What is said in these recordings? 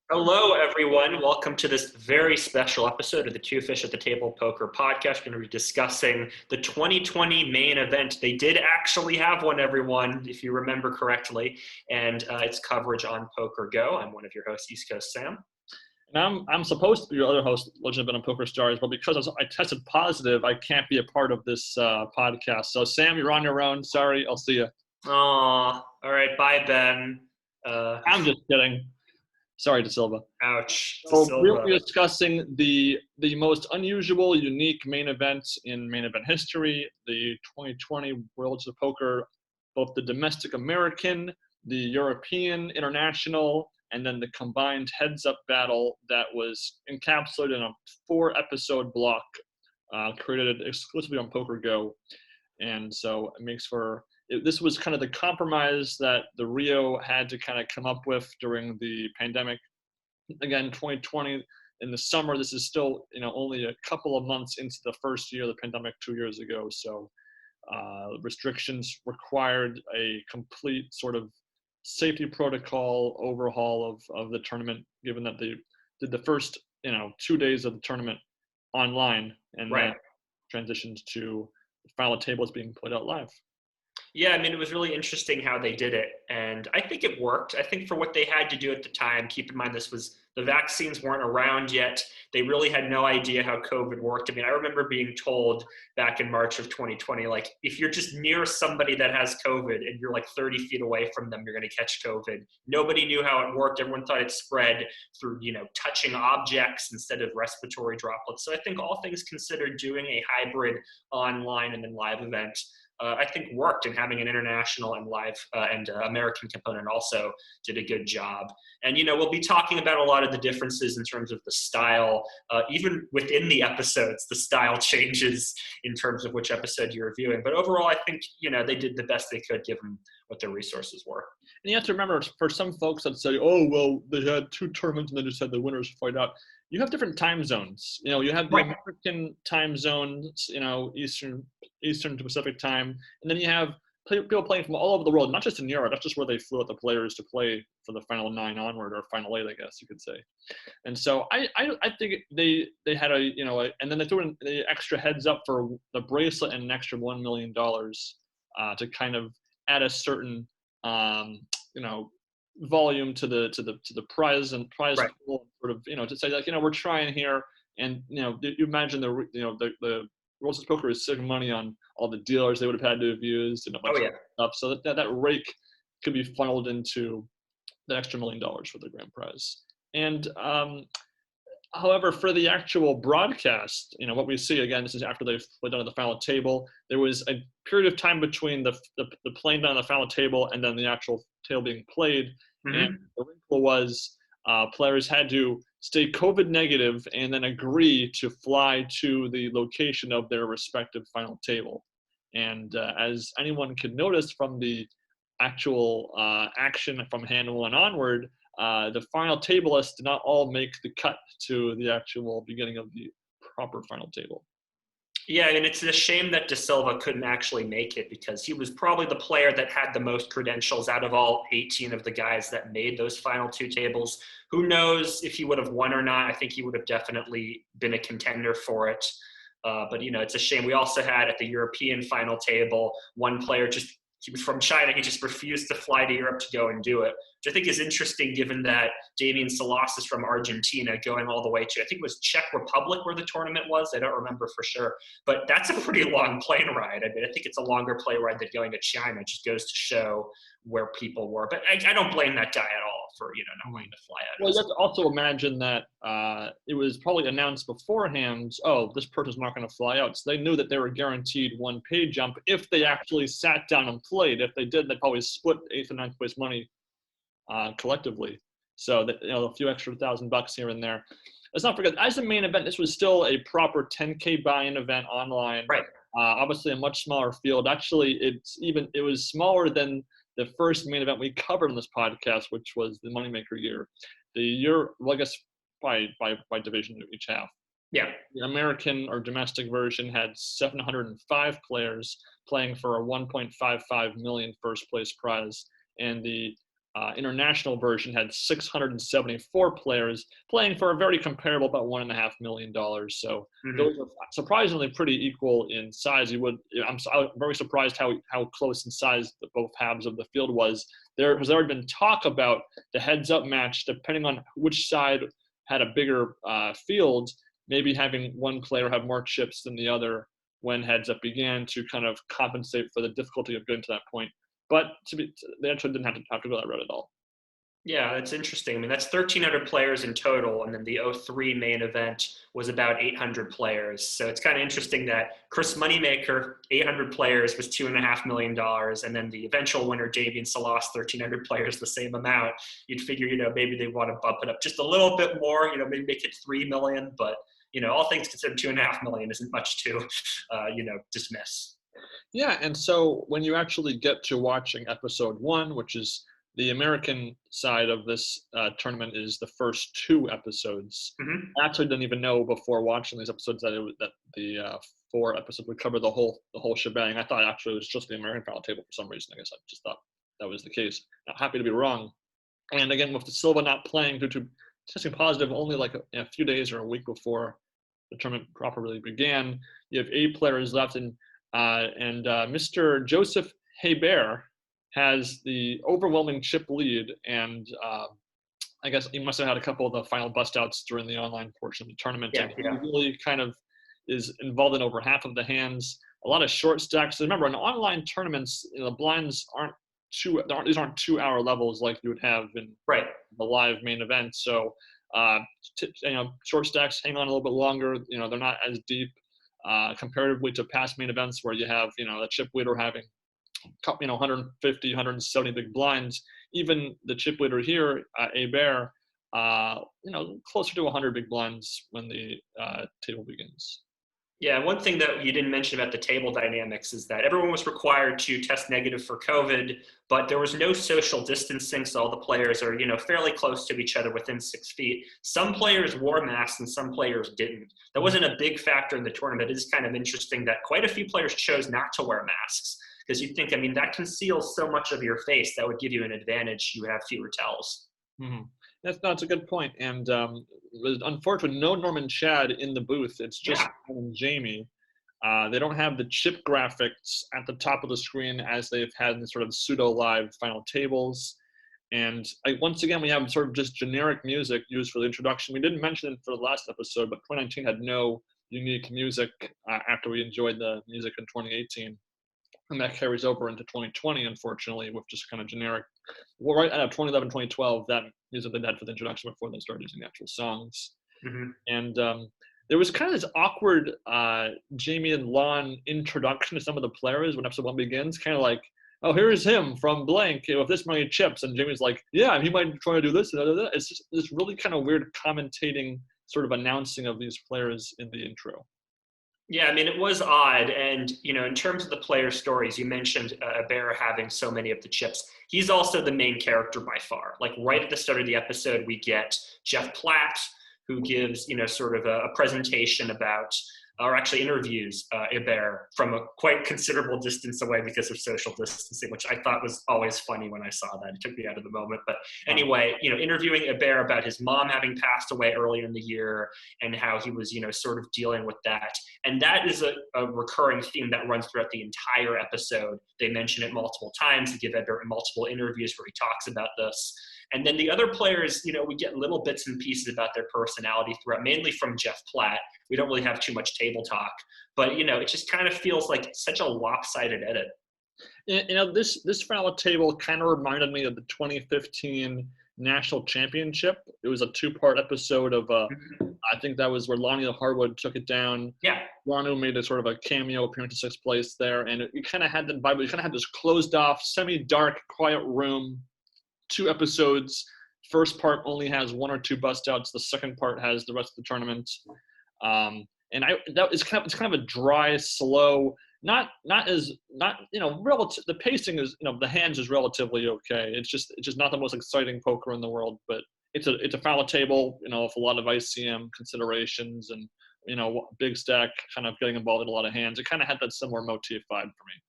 Hello, everyone. Welcome to this very special episode of the Two Fish at the Table Poker Podcast. We're going to be discussing the 2020 main event. They did actually have one, everyone, if you remember correctly, and it's coverage on Poker Go. I'm one of your hosts, East Coast Sam. And I'm supposed to be your other host, Legend of Ben on Poker Stars, but because I tested positive, I can't be a part of this podcast. So, Sam, you're on your own. Sorry, I'll see you. Aw, all right, bye, Ben. I'm just kidding. Sorry, De Silva. Ouch. So we'll be discussing the most unusual, unique main events in main event history, the 2020 Worlds of Poker, both the domestic American, the European, international, and then the combined heads-up battle that was encapsulated in a 4-episode block created exclusively on Poker Go. And so it makes for this was kind of the compromise that the Rio had to kind of come up with during the pandemic. Again, 2020 in the summer, this is still, only a couple of months into the first year of the pandemic 2 years ago. So restrictions required a complete sort of safety protocol overhaul of the tournament, given that they did the first, 2 days of the tournament online and then transitioned to the final tables being played out live. Yeah, I mean, it was really interesting how they did it. And I think it worked. I think for what they had to do at the time, keep in mind the vaccines weren't around yet. They really had no idea how COVID worked. I mean, I remember being told back in March of 2020, like, if you're just near somebody that has COVID and you're like 30 feet away from them, you're going to catch COVID. Nobody knew how it worked. Everyone thought it spread through, touching objects instead of respiratory droplets. So I think all things considered, doing a hybrid online and then live event I think worked, and having an international and live and American component also did a good job. And, we'll be talking about a lot of the differences in terms of the style. Even within the episodes, the style changes in terms of which episode you're reviewing. But overall, I think, they did the best they could given what their resources were. And you have to remember, for some folks that say, oh, well, they had 2 tournaments and they just had the winners fight out. You have different time zones. You have the American time zones, Eastern to Pacific time, and then you have people playing from all over the world, not just in Europe. That's just where they flew out the players to play for the final 9 onward, or final 8, I guess you could say. And so I think they had and then they threw in the extra heads up for the bracelet and an extra $1 million to kind of add a certain volume to the prize and prize pool, sort of, to say, like, we're trying here, and you imagine the World of Poker is saving money on all the dealers they would have had to have used and a bunch of stuff, so that rake could be funneled into the extra $1 million for the grand prize. And however, for the actual broadcast, what we see, again, this is after they've played down at the final table. There was a period of time between the playing down on the final table and then the actual table being played. Mm-hmm. And the wrinkle was players had to stay COVID negative and then agree to fly to the location of their respective final table. And as anyone could notice from the actual action from hand 1 onward, the final table lists did not all make the cut to the actual beginning of the proper final table. Yeah, and it's a shame that De Silva couldn't actually make it, because he was probably the player that had the most credentials out of all 18 of the guys that made those final 2 tables. Who knows if he would have won or not? I think he would have definitely been a contender for it. But, it's a shame. We also had at the European final table, one player he was from China. He just refused to fly to Europe to go and do it, which I think is interesting, given that Damien Salas is from Argentina, going all the way to, I think it was Czech Republic where the tournament was. I don't remember for sure, but that's a pretty long plane ride. I mean, I think it's a longer plane ride than going to China. It just goes to show where people were. But I don't blame that guy at all for, not wanting to fly out. Well, you have to also imagine that it was probably announced beforehand, oh, this person's not going to fly out. So they knew that they were guaranteed 1 pay jump if they actually sat down and played. If they did, they'd probably split 8th and 9th place money collectively. So that, a few extra $1,000 here and there. Let's not forget, as a main event, this was still a proper 10K buy-in event online. Right. Obviously a much smaller field. Actually, it was smaller than the first main event we covered on this podcast, which was the Moneymaker year. The year, well, I guess by division each half. Yeah. The American or domestic version had 705 players playing for a 1.55 million first place prize, and the international version had 674 players playing for a very comparable, about $1.5 million. So those are surprisingly pretty equal in size. I'm very surprised how close in size both halves of the field was. There has already been talk about the heads-up match, depending on which side had a bigger field, maybe having one player have more chips than the other when heads-up began to kind of compensate for the difficulty of getting to that point. But they actually didn't have to go that route at all. Yeah, that's interesting. I mean, that's 1,300 players in total, and then the 03 main event was about 800 players. So it's kind of interesting that Chris Moneymaker, 800 players, was $2.5 million, and then the eventual winner, Davian Salas, 1,300 players, the same amount. You'd figure, maybe they want to bump it up just a little bit more, maybe make it 3 million, but all things considered, $2.5 million isn't much to, dismiss. Yeah, and so when you actually get to watching episode 1, which is the American side of this tournament, is the first 2 episodes. I actually didn't even know before watching these episodes that the 4 episodes would cover the whole shebang. I thought actually it was just the American final table for some reason. I guess I just thought that was the case. Now, happy to be wrong. And again, with the Silva not playing due to testing positive only like a few days or a week before the tournament properly began, you have 8 players left, and Mr. Joseph Hebert has the overwhelming chip lead, and I guess he must have had a couple of the final bust-outs during the online portion of the tournament. Yeah, and he really kind of is involved in over half of the hands. A lot of short stacks. Remember, in online tournaments, the blinds these aren't 2-hour levels like you would have in the live main event. So, short stacks hang on a little bit longer. They're not as deep comparatively to past main events where you have, the chip leader having 150, 170 big blinds. Even the chip leader here, Hebert, closer to 100 big blinds when the table begins. Yeah, one thing that you didn't mention about the table dynamics is that everyone was required to test negative for COVID, but there was no social distancing, so all the players are, fairly close to each other within 6 feet. Some players wore masks and some players didn't. That wasn't a big factor in the tournament. It is kind of interesting that quite a few players chose not to wear masks, because you'd think, that conceals so much of your face, that would give you an advantage. You have fewer tells. Mm-hmm. That's a good point. And unfortunately, no Norman Chad in the booth. It's just Jamie. They don't have the chip graphics at the top of the screen as they've had in the sort of pseudo-live final tables. And once again, we have sort of just generic music used for the introduction. We didn't mention it for the last episode, but 2019 had no unique music after we enjoyed the music in 2018. And that carries over into 2020, unfortunately, with just kind of generic. Well, right out of 2011, 2012, that music they had for the introduction before they started using the actual songs. And there was kind of this awkward Jamie and Lon introduction to some of the players when episode 1 begins, kind of like, oh, here's him from blank with this many chips. And Jamie's like, yeah, he might try to do this. It's just this really kind of weird commentating, sort of announcing of these players in the intro. Yeah, it was odd. And, in terms of the player stories, you mentioned Hebert having so many of the chips. He's also the main character by far. Like right at the start of the episode, we get Jeff Platt, who gives, sort of a presentation about, or actually interviews Hebert from a quite considerable distance away because of social distancing, which I thought was always funny when I saw that. It took me out of the moment. But anyway, interviewing Hebert about his mom having passed away earlier in the year and how he was, sort of dealing with that. And that is a recurring theme that runs throughout the entire episode. They mention it multiple times. They give Hebert multiple interviews where he talks about this. And then the other players, we get little bits and pieces about their personality throughout, mainly from Jeff Platt. We don't really have too much table talk, but, it just kind of feels like such a lopsided edit. This final table kind of reminded me of the 2015 National Championship. It was a 2-part episode of, I think that was where Lonnie Harwood took it down. Yeah. Lanu made a sort of a cameo appearance in 6th place there, and you kind of had the vibe. You kind of had this closed off, semi-dark, quiet room. 2 episodes. First part only has 1 or 2 bust outs. The second part has the rest of the tournament. It's kind of a dry, slow, not relative. The pacing is, the hands is relatively okay. It's just not the most exciting poker in the world, but it's a final table, with a lot of ICM considerations and, big stack kind of getting involved in a lot of hands. It kind of had that similar motif vibe for me.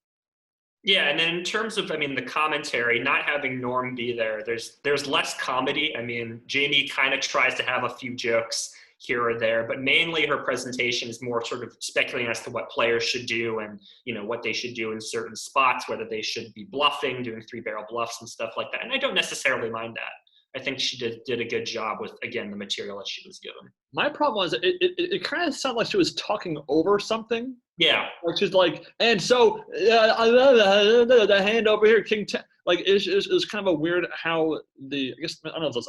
Yeah, and then in terms of, I mean, the commentary, not having Norm be there, there's less comedy. I mean, Jamie kind of tries to have a few jokes here or there, but mainly her presentation is more sort of speculating as to what players should do and what they should do in certain spots, whether they should be bluffing, doing 3-barrel bluffs and stuff like that. And I don't necessarily mind that. I think she did a good job with, again, the material that she was given. My problem was it kind of sounded like she was talking over something. Yeah. Like she's like, and so the hand over here, King. Like it was kind of a weird how I guess I don't know if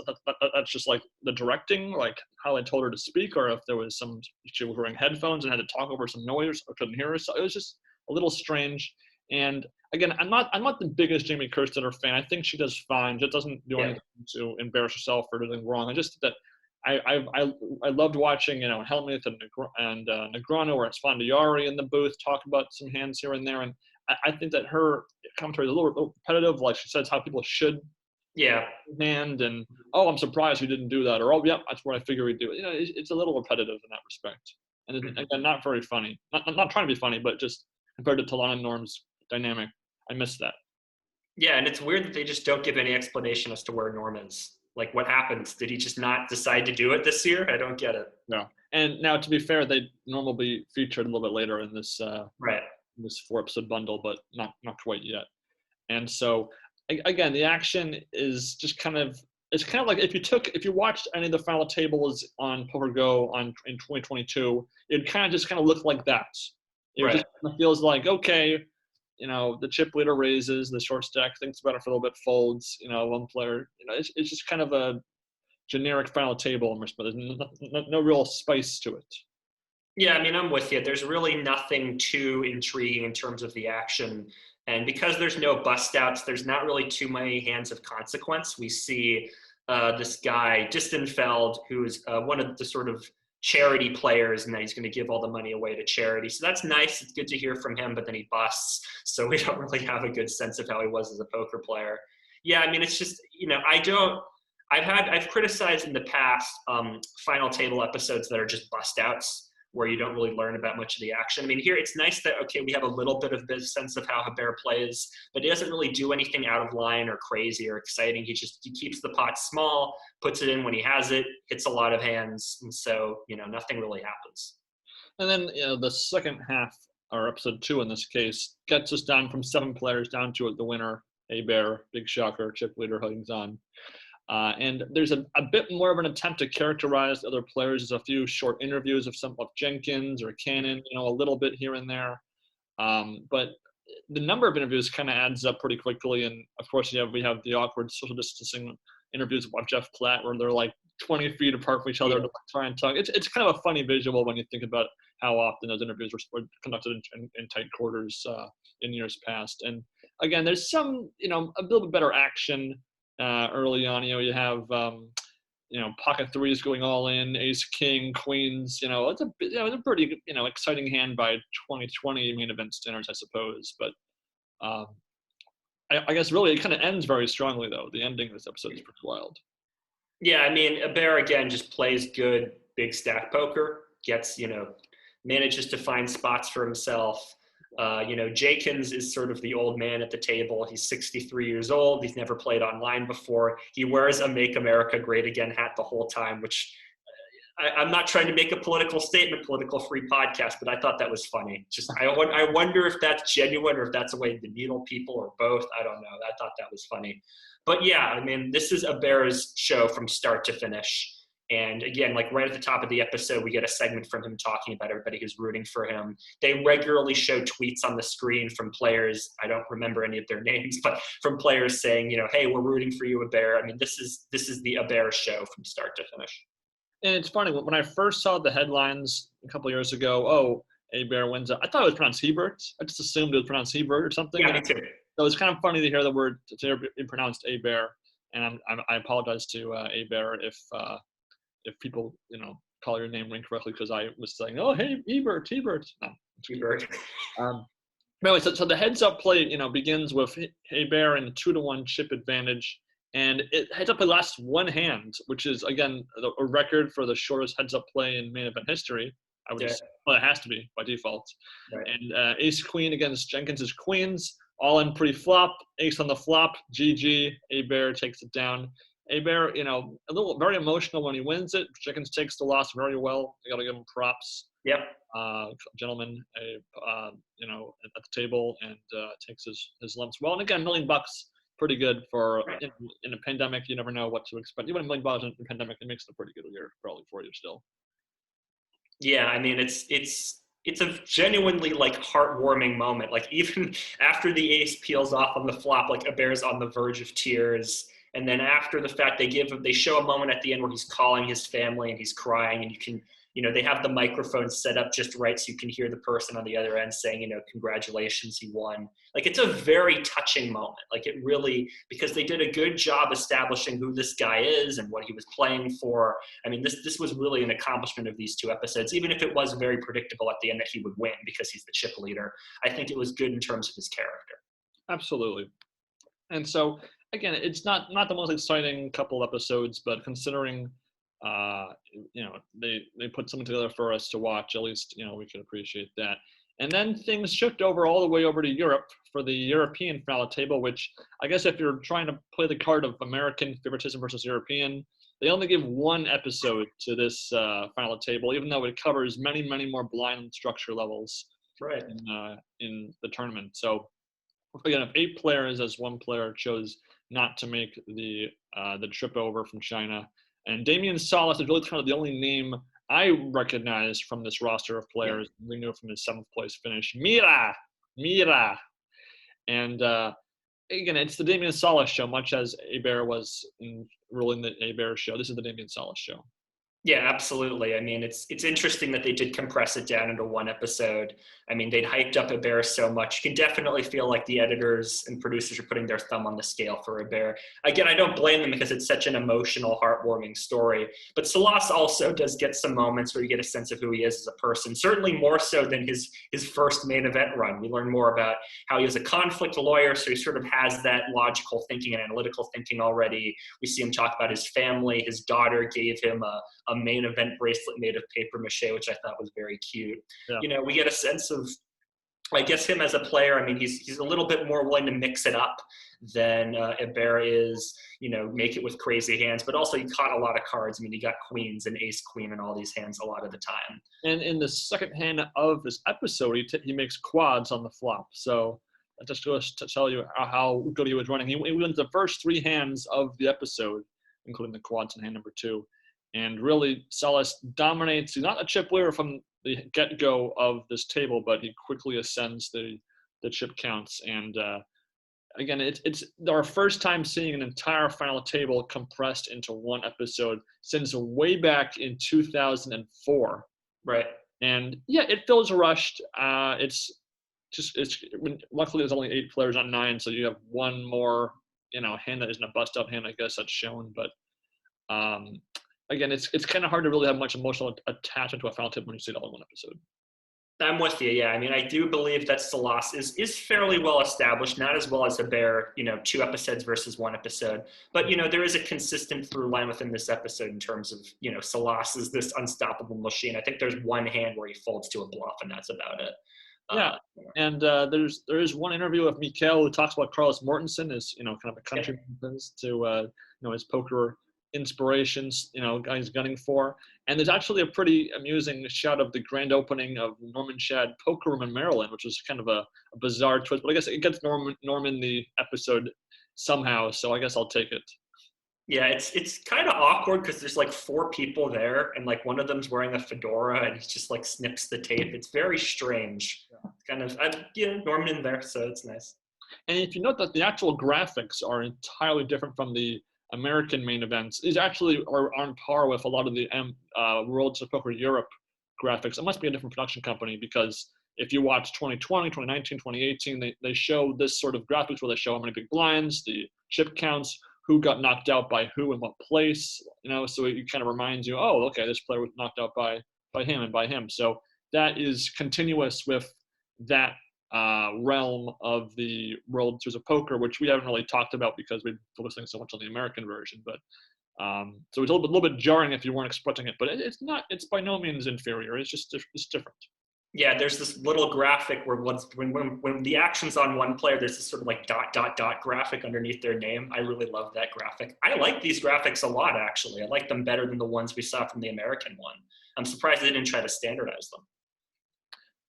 that's just like the directing, like how they told her to speak, or if there was she was wearing headphones and had to talk over some noise or couldn't hear us. So it was just a little strange. And again, I'm not the biggest Jamie Kerstetter fan. I think she does fine. She doesn't do anything to embarrass herself or do anything wrong. I just that I loved watching Helmuth and Negreanu or Esfandiari in the booth talk about some hands here and there, and I think that her commentary is a little repetitive. Like she says how people should hand, and I'm surprised we didn't do that, or that's what I figure we do. It's a little repetitive in that respect, and again, not very funny. Not trying to be funny, but just compared to Talana and Norm's dynamic, I miss that. Yeah, and it's weird that they just don't give any explanation as to where Norm is. Like, what happens? Did he just not decide to do it this year? I don't get it. No. And now, to be fair, they normally be featured a little bit later in this this 4-episode bundle, but not quite yet. And so, again, the action is just kind of like if you watched any of the final tables on Poker Go in 2022, it kind of look like that. It just kind of feels like, okay, the chip leader raises, the short stack thinks about it for a little bit, folds, one player, it's just kind of a generic final table, but there's no real spice to it. Yeah, I mean, I'm with you. There's really nothing too intriguing in terms of the action. And because there's no bust outs, there's not really too many hands of consequence. We see this guy, Distenfeld, who's one of the sort of charity players, and that he's going to give all the money away to charity. So that's nice. It's good to hear from him, but then he busts. So we don't really have a good sense of how he was as a poker player. Yeah, I mean, it's just, I've criticized in the past final table episodes that are just bust outs, where you don't really learn about much of the action. I mean, here it's nice that, okay, we have a little bit of a sense of how Hebert plays, but he doesn't really do anything out of line or crazy or exciting. He keeps the pot small, puts it in when he has it, hits a lot of hands, and so, nothing really happens. And then, the second half, or episode 2 in this case, gets us down from 7 players down to the winner, Hebert, big shocker, chip leader Huggins on. And there's a bit more of an attempt to characterize the other players. There's a few short interviews of Jenkins or Cannon, a little bit here and there. But the number of interviews kind of adds up pretty quickly. And of course, we have the awkward social distancing interviews with Jeff Platt, where they're like 20 feet apart from each other to try and talk. It's kind of a funny visual when you think about how often those interviews were conducted in tight quarters in years past. And again, there's some, a little bit better action. Early on, you have pocket threes going all in, ace, king, queens. It's a pretty exciting hand by 2020 main event standards, I suppose. But I guess really it kind of ends very strongly, though. The ending of this episode is pretty wild. Yeah, I mean, Hebert again just plays good big stack poker. Gets manages to find spots for himself. Jenkins is sort of the old man at the table. He's 63 years old. He's never played online before. He wears a Make America Great Again hat the whole time, which I'm not trying to make a political statement, political free podcast, but I thought that was funny. Just I wonder if that's genuine or if that's a way to needle people or both. I don't know. I thought that was funny. But yeah, I mean, this is Hebert's show from start to finish. And again, like right at the top of the episode, we get a segment from him talking about everybody who's rooting for him. They regularly show tweets on the screen from players. I don't remember any of their names, but from players saying, hey, we're rooting for you, Hebert. I mean, this is the Hebert show from start to finish. And it's funny, when I first saw the headlines a couple of years ago, Hebert wins. I thought it was pronounced Hebert. I just assumed it was pronounced Hebert or something. Yeah, me too. So it's kind of funny to hear the word pronounced Hebert. And I apologize to Hebert if people, call your name incorrectly, because I was saying, oh, hey, Hebert. No, Hebert. Anyway, so the heads-up play, begins with Hebert and a 2-1 chip advantage. And heads-up play lasts one hand, which is, again, a record for the shortest heads-up play in main event history. I would just, well, it has to be by default. Right. And ace-queen against Jenkins' queens. all in pre-flop, ace on the flop, GG, Hebert takes it down. Hebert, a little very emotional when he wins it. Chickens takes the loss very well. You got to give him props. Yep. Gentleman, at the table and takes his lumps well. And again, $1 million, pretty good for Right. in a pandemic. You never know what to expect. Even $1 million in a pandemic, it makes it a pretty good year probably for you still. Yeah, I mean, it's a genuinely like heartwarming moment. Like even after the ace peels off on the flop, like Hebert's on the verge of tears. And then after the fact, they show a moment at the end where he's calling his family and he's crying, and they have the microphone set up just right so you can hear the person on the other end saying, congratulations, he won. Like it's a very touching moment. Like it really, because they did a good job establishing who this guy is and what he was playing for. I mean, this was really an accomplishment of these 2 episodes, even if it was very predictable at the end that he would win because he's the chip leader. I think it was good in terms of his character. Absolutely. And so again, it's not the most exciting couple episodes, but considering they put something together for us to watch, at least we can appreciate that. And then things shift all the way over to Europe for the European final table, which I guess if you're trying to play the card of American favoritism versus European, they only give 1 episode to this final table, even though it covers many, many more blind structure levels Right. in the tournament. So again, if 8 players, as 1 player chose not to make the trip over from China. And Damian Salas is really kind of the only name I recognize from this roster of players. Yeah. We knew from his 7th place finish. Mira. And again, it's the Damian Salas show, much as Hebert was in ruling the Hebert show. This is the Damian Salas show. Yeah, absolutely. I mean, it's interesting that they did compress it down into 1 episode. I mean, they'd hyped up Hebert so much. You can definitely feel like the editors and producers are putting their thumb on the scale for Hebert. Again, I don't blame them because it's such an emotional, heartwarming story. But Salas also does get some moments where you get a sense of who he is as a person, certainly more so than his first main event run. We learn more about how he is a conflict lawyer, so he sort of has that logical thinking and analytical thinking already. We see him talk about his family. His daughter gave him a main event bracelet made of paper mache, which I thought was very cute. Yeah. We get a sense of, I guess, him as a player. I mean, he's a little bit more willing to mix it up than Hebert is, make it with crazy hands, but also he caught a lot of cards. I mean, he got queens and ace queen and all these hands a lot of the time. And in the second hand of this episode, he makes quads on the flop. So that just goes to tell you how good he was running. He wins the first 3 hands of the episode, including the quads in hand number 2. And really, Salas dominates. He's not a chip leader from the get-go of this table, but he quickly ascends the chip counts. And again, it's our first time seeing an entire final table compressed into 1 episode since way back in 2004. Right. And yeah, it feels rushed. Luckily there's only 8 players, not 9, so you have 1 more, hand that isn't a bust-up hand, I guess that's shown. But again, it's kind of hard to really have much emotional attachment to a final table when you see it all in 1 episode. I'm with you, yeah. I mean, I do believe that Salas is fairly well established, not as well as Hebert, 2 episodes versus 1 episode. But, there is a consistent through line within this episode in terms of, Salas is this unstoppable machine. I think there's 1 hand where he folds to a bluff, and that's about it. Yeah, and there is 1 interview with Mikael who talks about Carlos Mortensen as, kind of a countryman to, his poker inspirations, guys gunning for. And there's actually a pretty amusing shot of the grand opening of Norman Shad Poker Room in Maryland, which was kind of a bizarre twist. But I guess it gets Norman the episode somehow, so I guess I'll take it. Yeah, it's kind of awkward because there's like 4 people there, and like one of them's wearing a fedora, and he just like snips the tape. It's very strange. Yeah. Kind of, Norman in there, so it's nice. And if you note that the actual graphics are entirely different from the American main events, is actually are on par with a lot of the Worlds of Poker Europe graphics. It must be a different production company, because if you watch 2020, 2019, 2018, they show this sort of graphics where they show how many big blinds, the chip counts, who got knocked out by who in what place, so it kind of reminds you, oh, okay, this player was knocked out by him and by him. So that is continuous with that realm of the World Series of Poker, which we haven't really talked about because we're focusing so much on the American version. But so it's a little bit jarring if you weren't expecting it, but it's not. It's by no means inferior. It's just it's different. Yeah, there's this little graphic where when the action's on one player, there's this sort of like dot dot dot graphic underneath their name. I really love that graphic. I like these graphics a lot, actually. I like them better than the ones we saw from the American one. I'm surprised they didn't try to standardize them.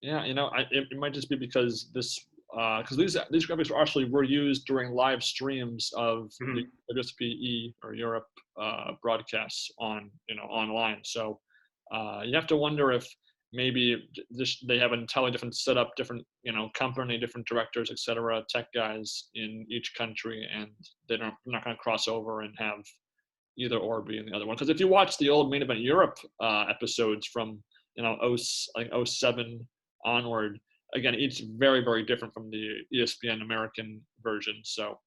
Yeah, it might just be because these graphics actually were used during live streams of the Mm-hmm. WSOP or Europe broadcasts online. So you have to wonder if maybe they have an entirely different setup, different company, different directors, etc., tech guys in each country, and they're not going to cross over and have either or be in the other one. Because if you watch the old Main Event Europe episodes from I think '07 onward, again, it's very, very different from the ESPN American version. So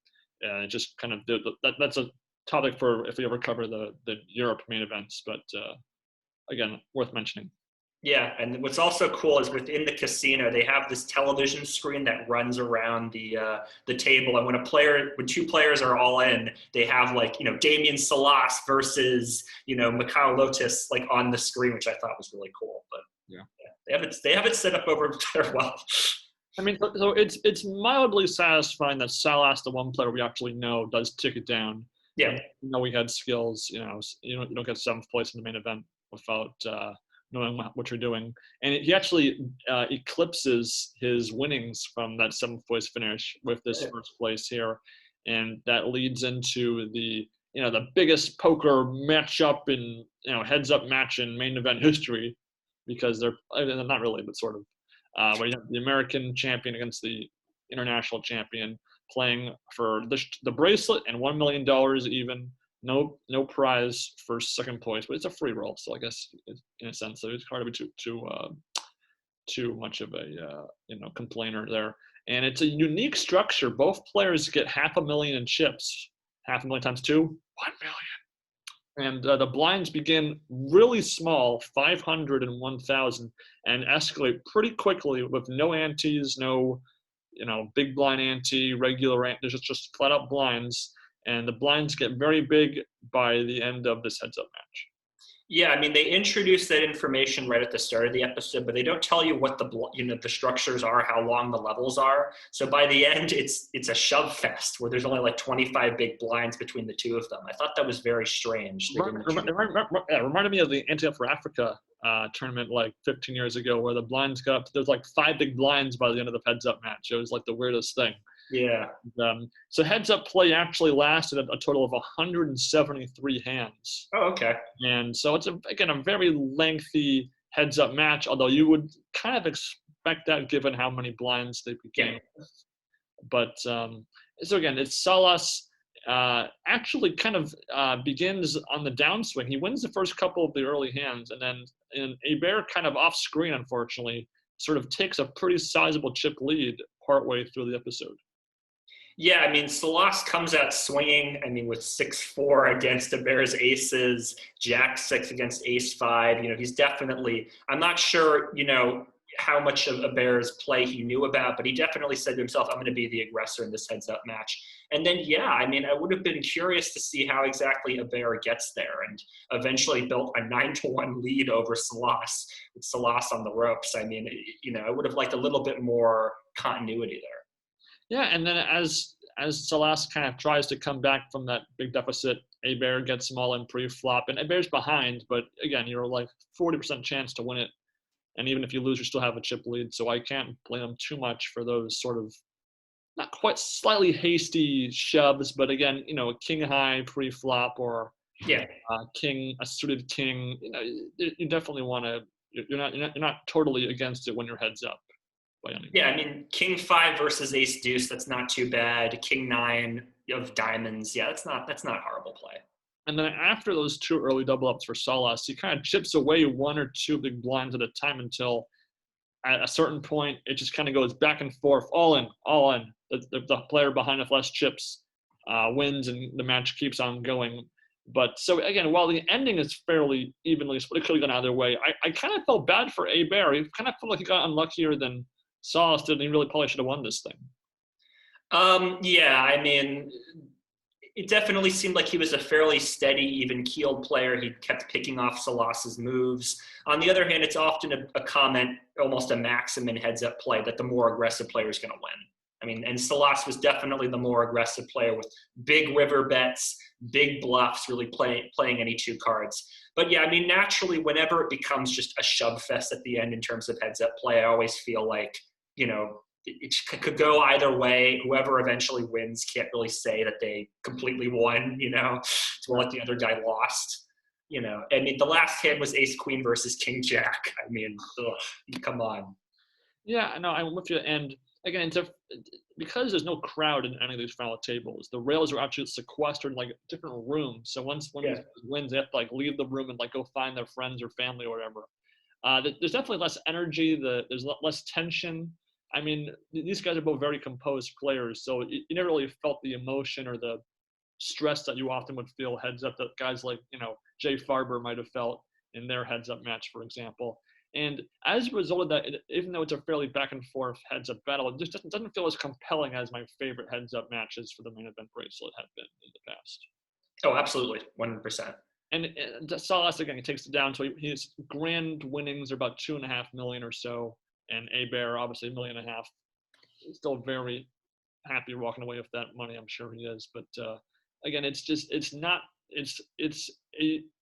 just kind of that's a topic for if we ever cover the Europe main events. But again, worth mentioning. Yeah, and what's also cool is within the casino they have this television screen that runs around the table, and when two players are all in, they have like Damien Salas versus Mikhail Lotus like on the screen, which I thought was really cool. But Yeah, they have it set up over there well. I mean, so it's mildly satisfying that Salas, the one player we actually know, does tick it down. Yeah, We had skills. You don't get seventh place in the main event without knowing what you're doing. And he actually eclipses his winnings from that seventh place finish with this first place here, and that leads into the biggest poker matchup in heads up match in main event history, because they're not really, but sort of. Where you have the American champion against the international champion playing for the bracelet and $1 million even. No prize for second place, but it's a free roll, so I guess in a sense, so it's hard to be too much of a complainer there. And it's a unique structure. Both players get $500,000 in chips. $500,000 times two, 1 million. And the blinds begin really small, 500 and 1,000, and escalate pretty quickly with no antes, no, big blind ante, regular ante. There's just flat out blinds, and the blinds get very big by the end of this heads up match. Yeah, I mean, they introduce that information right at the start of the episode, but they don't tell you what the structures are, how long the levels are. So by the end, it's a shove fest where there's only like 25 big blinds between the two of them. I thought that was very strange. It reminded me of the Ante Up for Africa tournament like 15 years ago, where the blinds got up. There's like 5 big blinds by the end of the heads up match. It was like the weirdest thing. Yeah. So heads up play actually lasted a total of 173 hands. Oh, okay. And so it's again a very lengthy heads up match, although you would kind of expect that given how many blinds they became. Yeah. But so again, it's Salas actually kind of begins on the downswing. He wins the first couple of the early hands, and then Hebert kind of off screen, unfortunately, sort of takes a pretty sizable chip lead partway through the episode. Yeah, I mean, Salas comes out swinging, with 6-4 against Hebert's aces, Jack-6 against Ace-5. He's definitely, I'm not sure, how much of Hebert's play he knew about, but he definitely said to himself, I'm going to be the aggressor in this heads-up match. And then, I would have been curious to see how exactly Hebert gets there, and eventually built a 9-1 lead over Salas, with Salas on the ropes. I would have liked a little bit more continuity there. Yeah, and then as Salas kind of tries to come back from that big deficit, Hebert gets them all in pre-flop, and Hebert's behind, but again, you're like 40% chance to win it, and even if you lose, you still have a chip lead, so I can't blame him too much for those sort of not quite slightly hasty shoves, but again, a king high pre-flop or a suited king, you definitely want to. You're not totally against it when your head's up. Yeah, King 5 versus Ace Deuce, that's not too bad. King 9 of diamonds, that's not horrible play. And then after those 2 early double ups for Salas, he kind of chips away 1 or 2 big blinds at a time until at a certain point it just kind of goes back and forth, all in. The player behind with less chips wins, and the match keeps on going. But so again, while the ending is fairly evenly split, it could have gone either way. I kind of felt bad for Hebert. He kind of felt like he got unluckier than Salas did, and he really probably should have won this thing. it definitely seemed like he was a fairly steady, even-keeled player. He kept picking off Salas's moves. On the other hand, it's often a comment, almost a maxim in heads-up play, that the more aggressive player is going to win. I mean, and Salas was definitely the more aggressive player with big river bets, big bluffs, really playing any two cards. But yeah, I mean, naturally, whenever it becomes just a shove fest at the end in terms of heads-up play, I always feel like, it could go either way. Whoever eventually wins can't really say that they completely won, It's more like the other guy lost. I mean, the last hand was Ace Queen versus King Jack. I mean, come on. Yeah, no, I'm with you. And again, because there's no crowd in any of these final tables, the rails are actually sequestered in like different rooms. So once one of these wins, they have to like leave the room and like go find their friends or family or whatever. There's definitely less energy. There's less tension. I mean, these guys are both very composed players, so you never really felt the emotion or the stress that you often would feel heads up that guys like, Jay Farber might have felt in their heads up match, for example. And as a result of that, even though it's a fairly back and forth heads up battle, it just doesn't feel as compelling as my favorite heads up matches for the main event bracelet have been in the past. Oh, absolutely. 100%. And Salas, again, he takes it down. So his grand winnings are about 2.5 million or so. And Hebert, obviously, $1.5 million. He's still very happy walking away with that money. I'm sure he is. But again,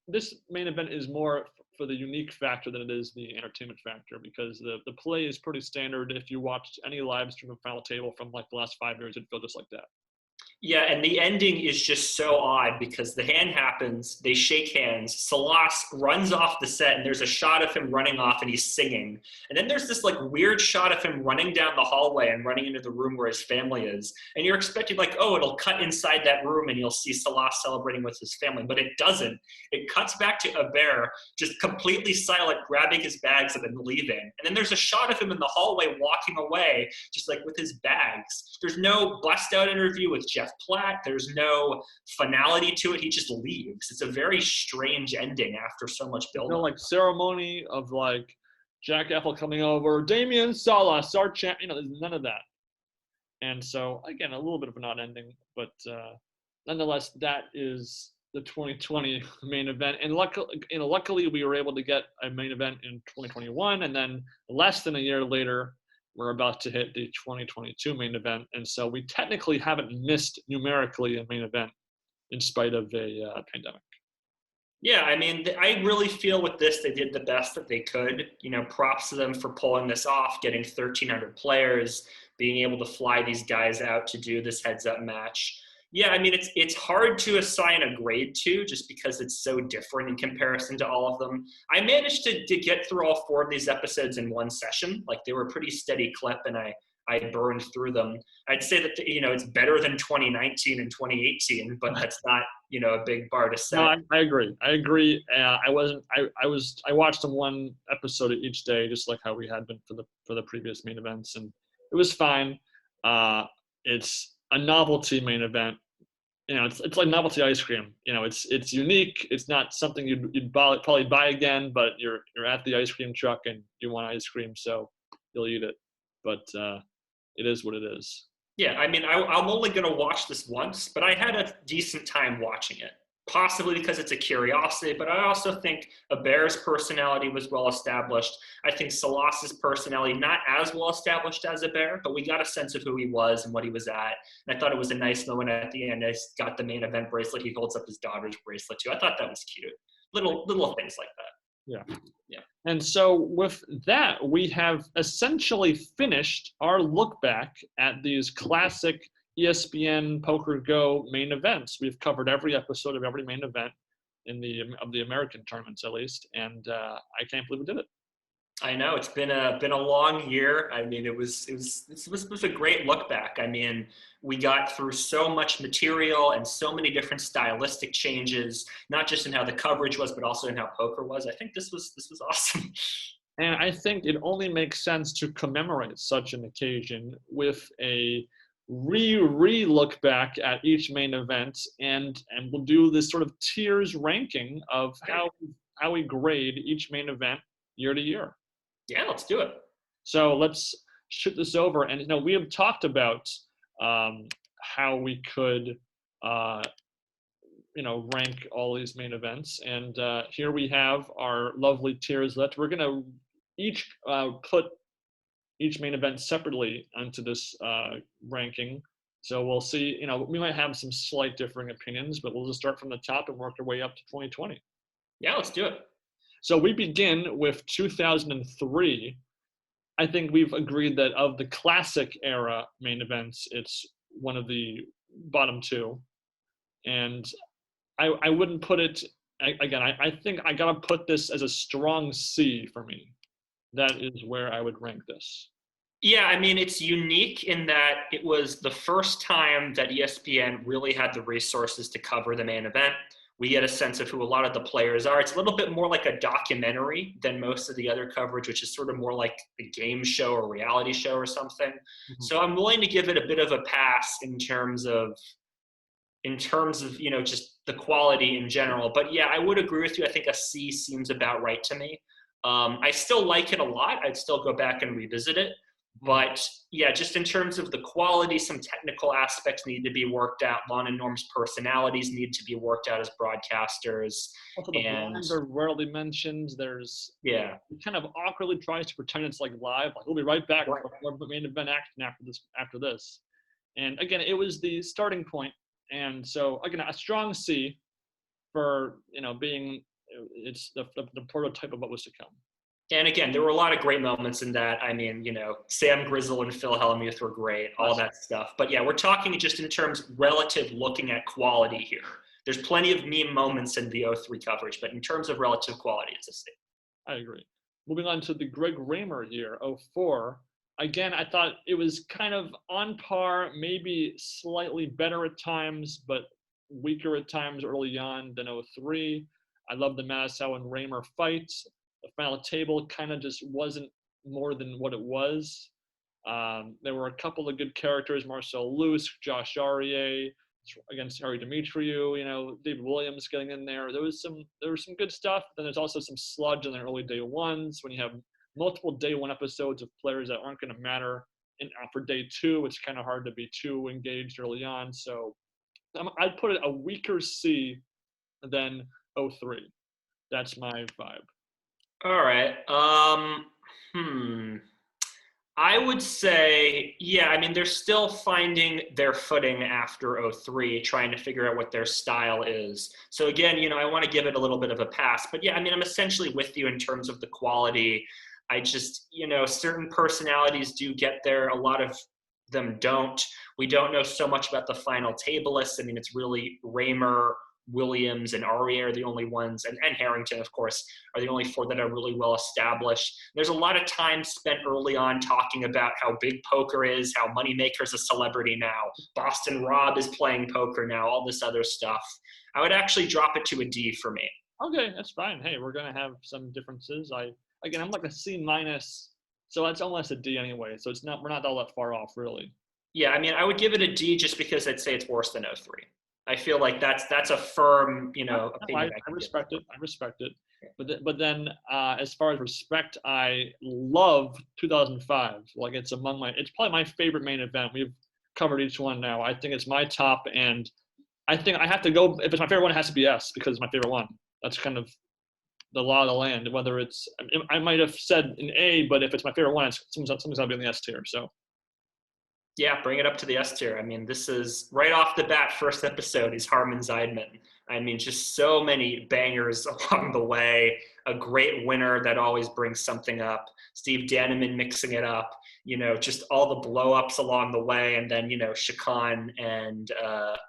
this main event is more for the unique factor than it is the entertainment factor, because the play is pretty standard. If you watched any live stream of Final Table from like the last 5 years, it'd feel just like that. Yeah, and the ending is just so odd because the hand happens, they shake hands, Salas runs off the set, and there's a shot of him running off and he's singing. And then there's this like weird shot of him running down the hallway and running into the room where his family is. And you're expecting like, oh, it'll cut inside that room and you'll see Salas celebrating with his family, but it doesn't. It cuts back to Hebert, just completely silent, grabbing his bags and then leaving. And then there's a shot of him in the hallway walking away, just like with his bags. There's no bust-out interview with Jeff Platt. There's no finality to it. He just leaves. It's a very strange ending after so much build-up. Like ceremony of like Jack Apple coming over, Damian Salas, our champ. There's none of that. And so again, a little bit of an odd ending, but nonetheless, that is the 2020 main event. And luckily, we were able to get a main event in 2021, and then less than a year later, we're about to hit the 2022 main event. And so we technically haven't missed numerically a main event in spite of a pandemic. Yeah, I mean, I really feel with this, they did the best that they could. Props to them for pulling this off, getting 1,300 players, being able to fly these guys out to do this heads-up match. Yeah, I mean, it's hard to assign a grade to just because it's so different in comparison to all of them. I managed to get through all 4 of these episodes in one session. Like, they were a pretty steady clip, and I burned through them. I'd say that, it's better than 2019 and 2018, but that's not, a big bar to set. No, I agree. I watched them one episode each day, just like how we had been for the previous main events, and it was fine. It's a novelty main event. It's like novelty ice cream. It's unique. It's not something you'd probably buy again, but you're at the ice cream truck and you want ice cream, so you'll eat it. But it is what it is. Yeah, I mean, I'm only going to watch this once, but I had a decent time watching it. Possibly because it's a curiosity, but I also think Hebert's personality was well established. I think Salas's personality, not as well established as Hebert, but we got a sense of who he was and what he was at. And I thought it was a nice moment at the end. I got the main event bracelet. He holds up his daughter's bracelet too. I thought that was cute. Little things like that. Yeah. And so with that, we have essentially finished our look back at these classic ESPN Poker Go main events. We've covered every episode of every main event of the American tournaments, at least, and I can't believe we did it. I know it's been a long year. I mean, it was a great look back. I mean, we got through so much material and so many different stylistic changes, not just in how the coverage was, but also in how poker was. I think this was awesome. And I think it only makes sense to commemorate such an occasion with a re-look back at each main event, and we'll do this sort of tiers ranking of how we grade each main event year to year. Yeah, let's do it. So let's shoot this over. And we have talked about how we could uh, rank all these main events. And here we have our lovely tiers list. We're gonna each put each main event separately onto this ranking. So we'll see. We might have some slight differing opinions, but we'll just start from the top and work our way up to 2020. Yeah, let's do it. So we begin with 2003. I think we've agreed that of the classic era main events, it's one of the bottom two. And I wouldn't put it, again, I think I gotta put this as a strong C for me. That is where I would rank this. Yeah, I mean, it's unique in that it was the first time that ESPN really had the resources to cover the main event. We get a sense of who a lot of the players are. It's a little bit more like a documentary than most of the other coverage, which is sort of more like a game show or reality show or something. Mm-hmm. So I'm willing to give it a bit of a pass in terms of just the quality in general. But yeah, I would agree with you. I think a C seems about right to me. I still like it a lot. I'd still go back and revisit it. But yeah, just in terms of the quality, some technical aspects need to be worked out. Lon and Norm's personalities need to be worked out as broadcasters. Also, the blinds are rarely mentioned. It kind of awkwardly tries to pretend it's like live. Like, we'll be right back for the main event action after this. And again, it was the starting point. And so again, a strong C for being it's the prototype of what was to come. And again, there were a lot of great moments in that. I mean, Sam Grizzle and Phil Hellmuth were great, all that stuff. But yeah, we're talking just in terms relative looking at quality here. There's plenty of meme moments in the 03 coverage, but in terms of relative quality, it's a C. I agree. Moving on to the Greg Raymer year, 04. Again, I thought it was kind of on par, maybe slightly better at times, but weaker at times early on than 03. I love the Massow and Raymer fights. The final table kind of just wasn't more than what it was. There were a couple of good characters: Marcel Luce, Josh Aryeh against Harry Demetriou. David Williams getting in there. There was some good stuff. Then there's also some sludge in the early day ones when you have multiple day one episodes of players that aren't going to matter. And for day two, it's kind of hard to be too engaged early on. So I'd put it a weaker C than 03. That's my vibe. All right. I would say, yeah, I mean, they're still finding their footing after 03, trying to figure out what their style is. So again, I want to give it a little bit of a pass. But yeah, I mean, I'm essentially with you in terms of the quality. I just, certain personalities do get there. A lot of them don't. We don't know so much about the final table list. I mean, it's really Raymer, Williams, and Aryeh are the only ones, and Harrington, of course, are the only four that are really well established. There's a lot of time spent early on talking about how big poker is, how Moneymaker's a celebrity now, Boston Rob is playing poker now, all this other stuff. I would actually drop it to a D for me. Okay, that's fine. Hey, we're going to have some differences. I'm like a C minus, so that's almost a D anyway, so we're not all that far off, really. Yeah, I mean, I would give it a D just because I'd say it's worse than 03. I feel like that's a firm, opinion. I respect it. But then, as far as respect, I love 2005. Like, it's probably my favorite main event. We've covered each one now. I think it's my top, and I think I have to go. If it's my favorite one, it has to be S because it's my favorite one. That's kind of the law of the land. Whether I might have said an A, but if it's my favorite one, something's got to be in the S tier. So. Yeah, bring it up to the S tier. I mean, this is right off the bat, first episode is Harman Zeidman. I mean, just so many bangers along the way. A great winner that always brings something up. Steve Daneman mixing it up. Just all the blow-ups along the way. And then, Shakan and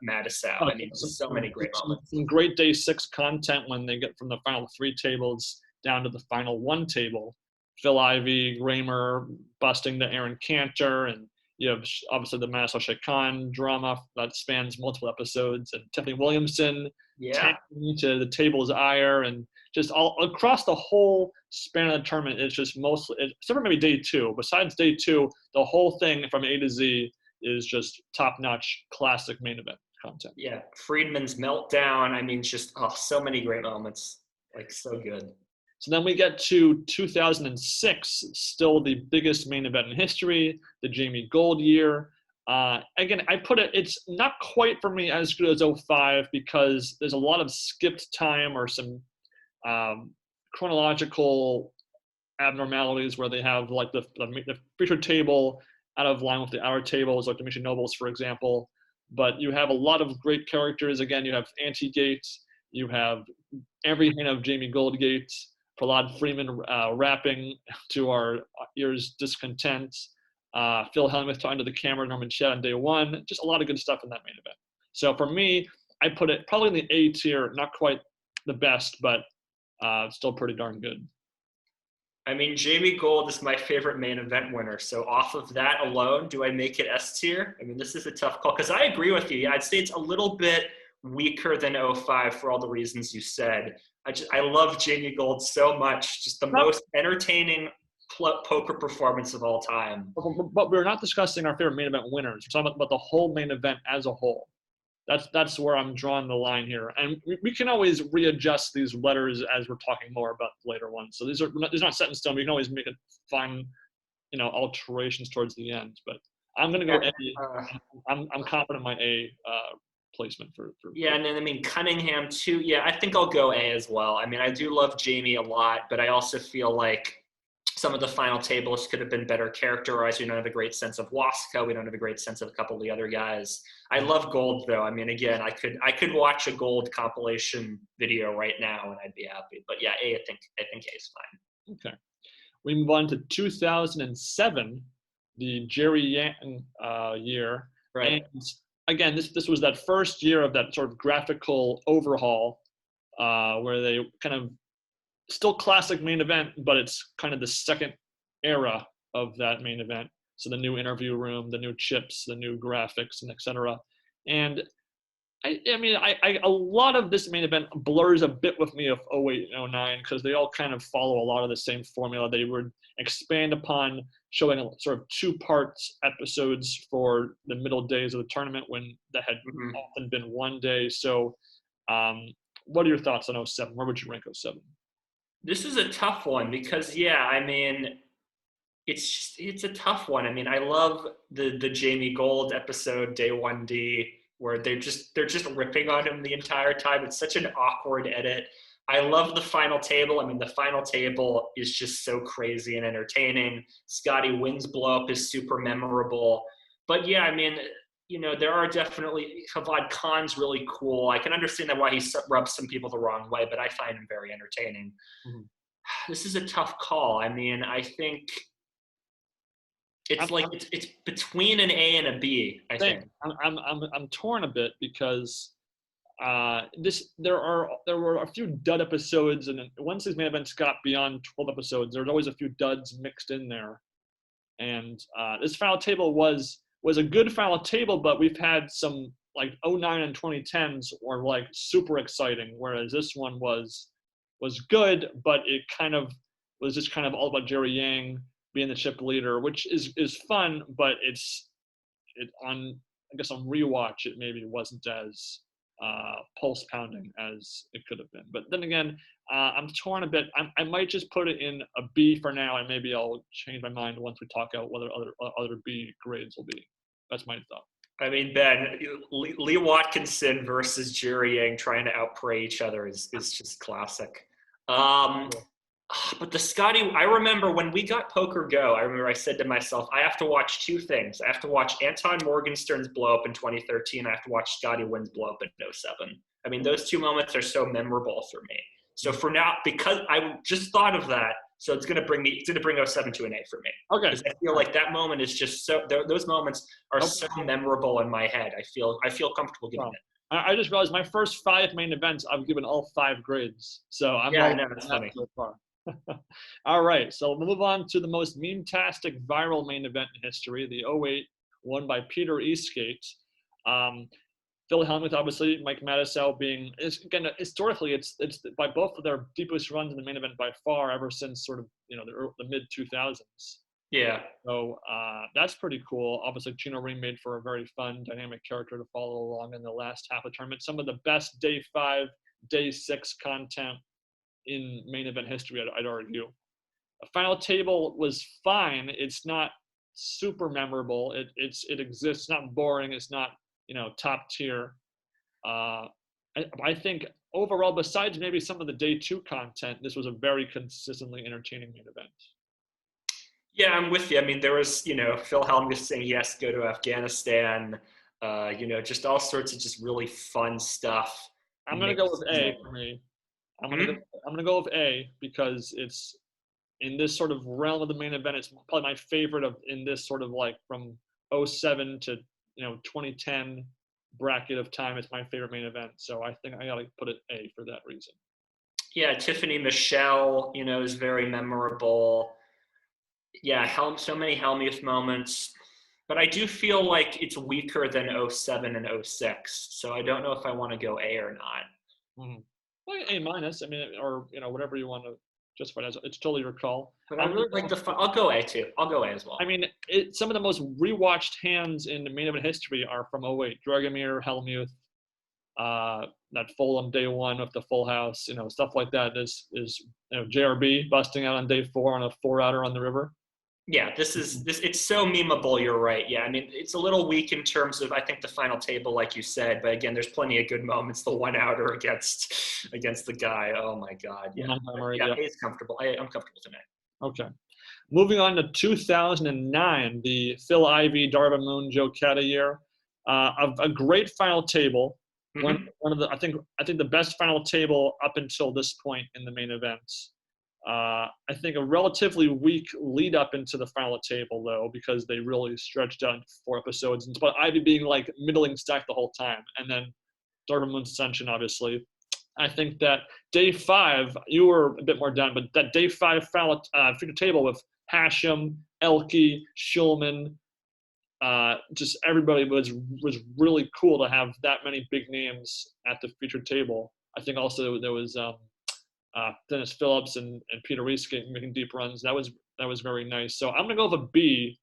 Matisow. I mean, so many great moments. Some great day 6 content when they get from the final 3 tables down to the final 1 table. Phil Ivey, Raymer busting to Aaron Cantor, and you have obviously the Manasseh Shakan drama that spans multiple episodes, and Tiffany Williamson taking to the table's ire, and just all across the whole span of the tournament. It's just mostly, except for maybe day 2. Besides day 2, the whole thing from A to Z is just top-notch classic main event content. Yeah, Friedman's meltdown. I mean, just so many great moments. Like, so good. So then we get to 2006, still the biggest main event in history, the Jamie Gold year. Again, I put it, it's not quite for me as good as '05 because there's a lot of skipped time or some chronological abnormalities where they have like the feature table out of line with the hour tables, like the Mission Nobles, for example. But you have a lot of great characters. Again, you have Anti-Gates, you have every hint of Jamie Goldgate, Prahlad Freeman rapping to our ears' discontent, Phil Hellmuth talking to the camera, Norman Chet on day one. Just a lot of good stuff in that main event. So for me, I put it probably in the A tier, not quite the best, but still pretty darn good. I mean, Jamie Gold is my favorite main event winner. So off of that alone, do I make it S tier? I mean, this is a tough call because I agree with you. Yeah, I'd say it's a little bit weaker than '05 for all the reasons you said. I love Jamie Gold so much. Just the most entertaining poker performance of all time. But we're not discussing our favorite main event winners. We're talking about the whole main event as a whole. That's where I'm drawing the line here, and we can always readjust these letters as we're talking more about the later ones. So these are not set in stone. We can always make it fine, alterations towards the end. But I'm gonna go A. I'm confident in my A placement for. Yeah, and then I mean Cunningham too. Yeah, I think I'll go A as well. I mean, I do love Jamie a lot, but I also feel like some of the final tables could have been better characterized. We don't have a great sense of Waska. We don't have a great sense of a couple of the other guys. I love Gold though. I mean, again, I could watch a Gold compilation video right now and I'd be happy. But yeah, A, I think A is fine. Okay. We move on to 2007, the Jerry Yang year. Right. And again, this was that first year of that sort of graphical overhaul where they kind of still classic main event, but it's kind of the second era of that main event. So the new interview room, the new chips, the new graphics, and etc. And I mean, a lot of this main event blurs a bit with me of '08 and '09 because they all kind of follow a lot of the same formula. They would expand upon showing a sort of 2 parts episodes for the middle days of the tournament when that had often been 1 day. So what are your thoughts on '07? Where would you rank '07? This is a tough one because, yeah, I mean, it's a tough one. I mean, I love the Jamie Gold episode, Day 1D, where they're just ripping on him the entire time. It's such an awkward edit. I love the final table. I mean, the final table is just so crazy and entertaining. Scotty Wynn's blow up is super memorable. But yeah, I mean, there are definitely Javad Khan's really cool. I can understand that why he rubs some people the wrong way, but I find him very entertaining. Mm-hmm. This is a tough call. I mean, I think it's between an A and a B. I think I'm torn a bit because there were a few dud episodes, and once these main events got beyond 12 episodes, there's always a few duds mixed in there. And this final table was a good final table, but we've had some like '09 and 2010s were like super exciting, whereas this one was good, but it kind of was just kind of all about Jerry Yang being the chip leader, which is fun, but on rewatch it maybe wasn't as pulse pounding as it could have been. But then again, I'm torn a bit. I might just put it in a B for now, and maybe I'll change my mind once we talk out what other B grades will be. That's my thought. I mean, Ben, Lee Watkinson versus Jerry Yang trying to outplay each other is just classic. But the Scotty, I remember when we got Poker Go, I said to myself, I have to watch 2 things. I have to watch Anton Morgenstern's blow up in 2013. I have to watch Scotty Wynn's blow up in '07. I mean, those 2 moments are so memorable for me. So for now, because I just thought of that, so it's going to bring '07 to an A for me. Okay. Because I feel like that moment is just those moments are so memorable in my head. I feel comfortable giving it. I just realized my first 5 main events, I've given all 5 grades. So I know it's funny. So far. All right, so we'll move on to the most meme-tastic viral main event in history, the '08, won by Peter Eastgate. Phil Hellmuth, obviously, Mike Mattisau being, again, historically, it's by both of their deepest runs in the main event by far, ever since sort of, the mid-2000s. Yeah. So that's pretty cool. Obviously, Chino Ring made for a very fun, dynamic character to follow along in the last half of the tournament. Some of the best Day 5, Day 6 content in main event history, I'd argue. The final table was fine. It's not super memorable. It exists. It's not boring. It's not top tier. Uh, I think overall, besides maybe some of the day 2 content, this was a very consistently entertaining main event. Yeah, I'm with you. I mean, there was, Phil Hellmuth saying he has to go to Afghanistan, just all sorts of just really fun stuff. I'm gonna go with A for me. I'm gonna go. Hmm? I'm gonna go with A because it's in this sort of realm of the main event. It's probably my favorite of in this sort of like from '07 to 2010 bracket of time. It's my favorite main event. So I think I gotta put it A for that reason. Yeah, Tiffany Michelle, is very memorable. Yeah, so many Hellmuth moments. But I do feel like it's weaker than '07 and '06. So I don't know if I want to go A or not. Mm-hmm. Well, A minus. I mean, or whatever you want to justify it as. It's totally your call. But I really like I'll go A too. I'll go A as well. I mean, some of the most rewatched hands in the main event history are from '08. Dragomir, Hellmuth, that Fulham day 1 with the full house, stuff like that is JRB busting out on day 4 on a 4-outer on the river. Yeah, this it's so memeable, you're right. Yeah, I mean, it's a little weak in terms of, I think, the final table, like you said, but again, there's plenty of good moments. The 1-outer against the guy. Oh my God. Yeah. Yeah, it's comfortable. I'm comfortable tonight. Okay. Moving on to 2009, the Phil Ivey, Darvin Moon, Joe Cadda year. A great final table. Mm-hmm. One of the I think the best final table up until this point in the main events. I think a relatively weak lead up into the final table though, because they really stretched out 4 episodes, and but Ivy being like middling stacked the whole time, and then Darvin Moon's ascension, obviously. I think that day 5, you were a bit more down, but that day 5 final figure table with Hashem, Elke, Schulman, just everybody was really cool to have that many big names at the featured table. I think also there was Dennis Phillips and Peter Reese making deep runs. That was very nice. So I'm gonna go with a B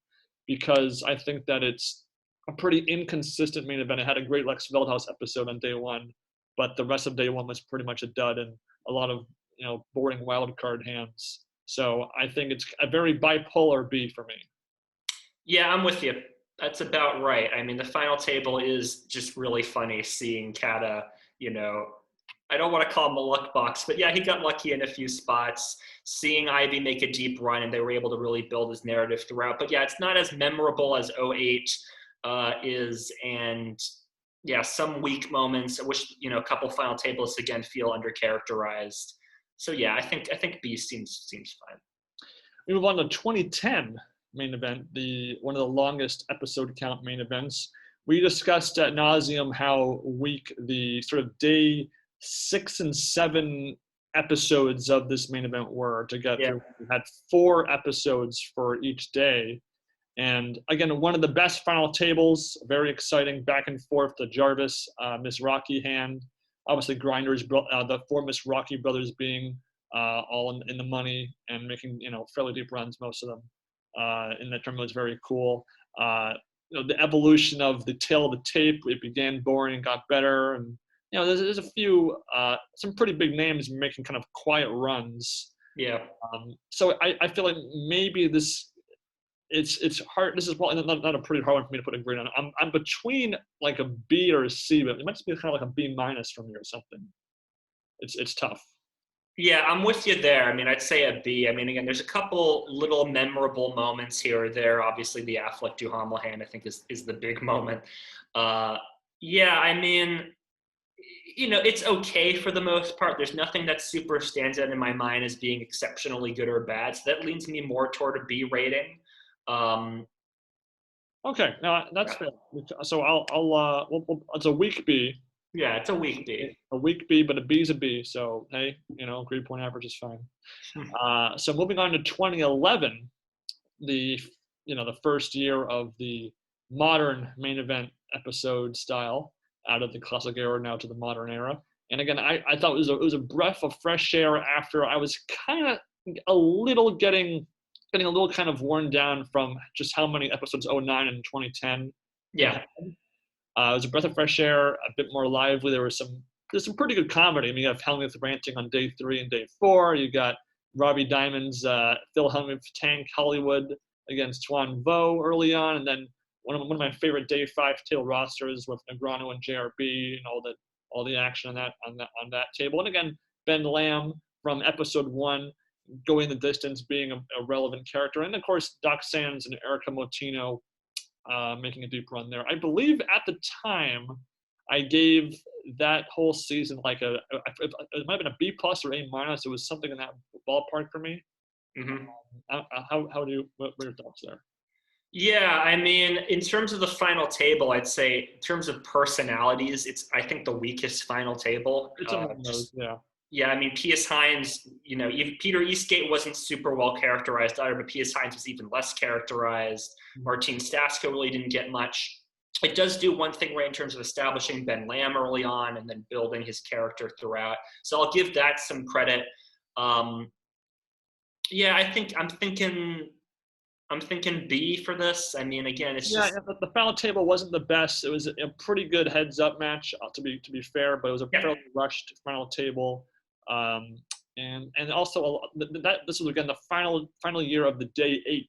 because I think that it's a pretty inconsistent main event. It had a great Lex Veldhouse episode on day 1, but the rest of day 1 was pretty much a dud and a lot of boring wild card hands. So I think it's a very bipolar B for me. Yeah, I'm with you. That's about right. I mean, the final table is just really funny seeing Kata, I don't want to call him a luck box, but yeah, he got lucky in a few spots. Seeing Ivy make a deep run, and they were able to really build his narrative throughout. But yeah, it's not as memorable as '08 is, and yeah, some weak moments. I wish a couple final tables again feel undercharacterized. So yeah, I think B seems fine. We move on to 2010 main event, one of the longest episode count main events. We discussed ad nauseum how weak the sort of day 6 and 7 episodes of this main event were to get through. We had 4 episodes for each day. And again, one of the best final tables, very exciting back and forth to Jarvis, Miss Rocky hand. Obviously, Grinders, the 4 Miss Rocky brothers being all in the money and making fairly deep runs, most of them. In that tournament was very cool. The evolution of the tail of the tape, it began boring and got better, and there's a few some pretty big names making kind of quiet runs. Yeah. So I feel like maybe it's hard. This is probably not a pretty hard one for me to put a grade on. I'm between like a B or a C, but it might be kind of like a B minus from me or something. It's tough. Yeah, I'm with you there. I mean, I'd say a B. I mean, again, there's a couple little memorable moments here or there. Obviously, the Affleck Duhamel hand, I think, is the big moment. Yeah, I mean, it's okay for the most part. There's nothing that super stands out in my mind as being exceptionally good or bad. So that leans me more toward a B rating. Okay, no, that's fair. So it's a weak B. Yeah, it's a weak B. A weak B, but a B is a B. So hey, grade point average is fine. So moving on to 2011, the first year of the modern main event episode style, out of the classic era now to the modern era. And again, I thought it was a breath of fresh air after I was kind of a little getting a little kind of worn down from just how many episodes 2009 and 2010. Yeah. It was a breath of fresh air, a bit more lively. There's some pretty good comedy. I mean, you have Hellmuth ranting on day 3 and day 4. You got Robbie Diamond's Phil Hellmuth Tank Hollywood against Tuan Vo early on, and then one of my favorite day 5 table rosters with Negreanu and JRB and all the action on that table. And again, Ben Lamb from episode 1 going the distance, being a relevant character, and of course Doc Sands and Erica Motino making a deep run there. I believe at the time I gave that whole season like it might have been a B plus or A minus. It was something in that ballpark for me. Mm-hmm. What were your thoughts there? Yeah, I mean, in terms of the final table, I'd say in terms of personalities, it's I think the weakest final table. It's among those, yeah. Yeah, I mean, P.S. Hines, Peter Eastgate wasn't super well characterized either, but P.S. Hines was even less characterized. Martin Stasko really didn't get much. It does do one thing right in terms of establishing Ben Lamb early on and then building his character throughout. So I'll give that some credit. Yeah, I'm thinking B for this. I mean, again, it's just the final table wasn't the best. It was a pretty good heads-up match, to be fair, but it was a fairly rushed final table. And also this was again the final year of the day 8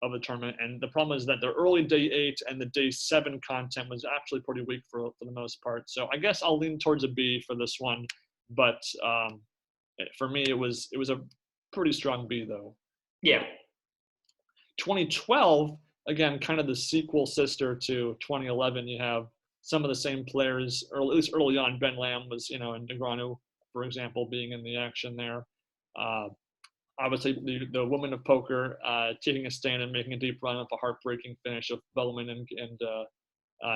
of the tournament, and the problem is that the early day 8 and the day 7 content was actually pretty weak for the most part. So I guess I'll lean towards a B for this one, but for me it was a pretty strong B though. Yeah. 2012, again, kind of the sequel sister to 2011. You have some of the same players, or at least early on. Ben Lamb was, and Negreanu, for example, being in the action there. Obviously, the woman of poker taking a stand and making a deep run with a heartbreaking finish of Bellman and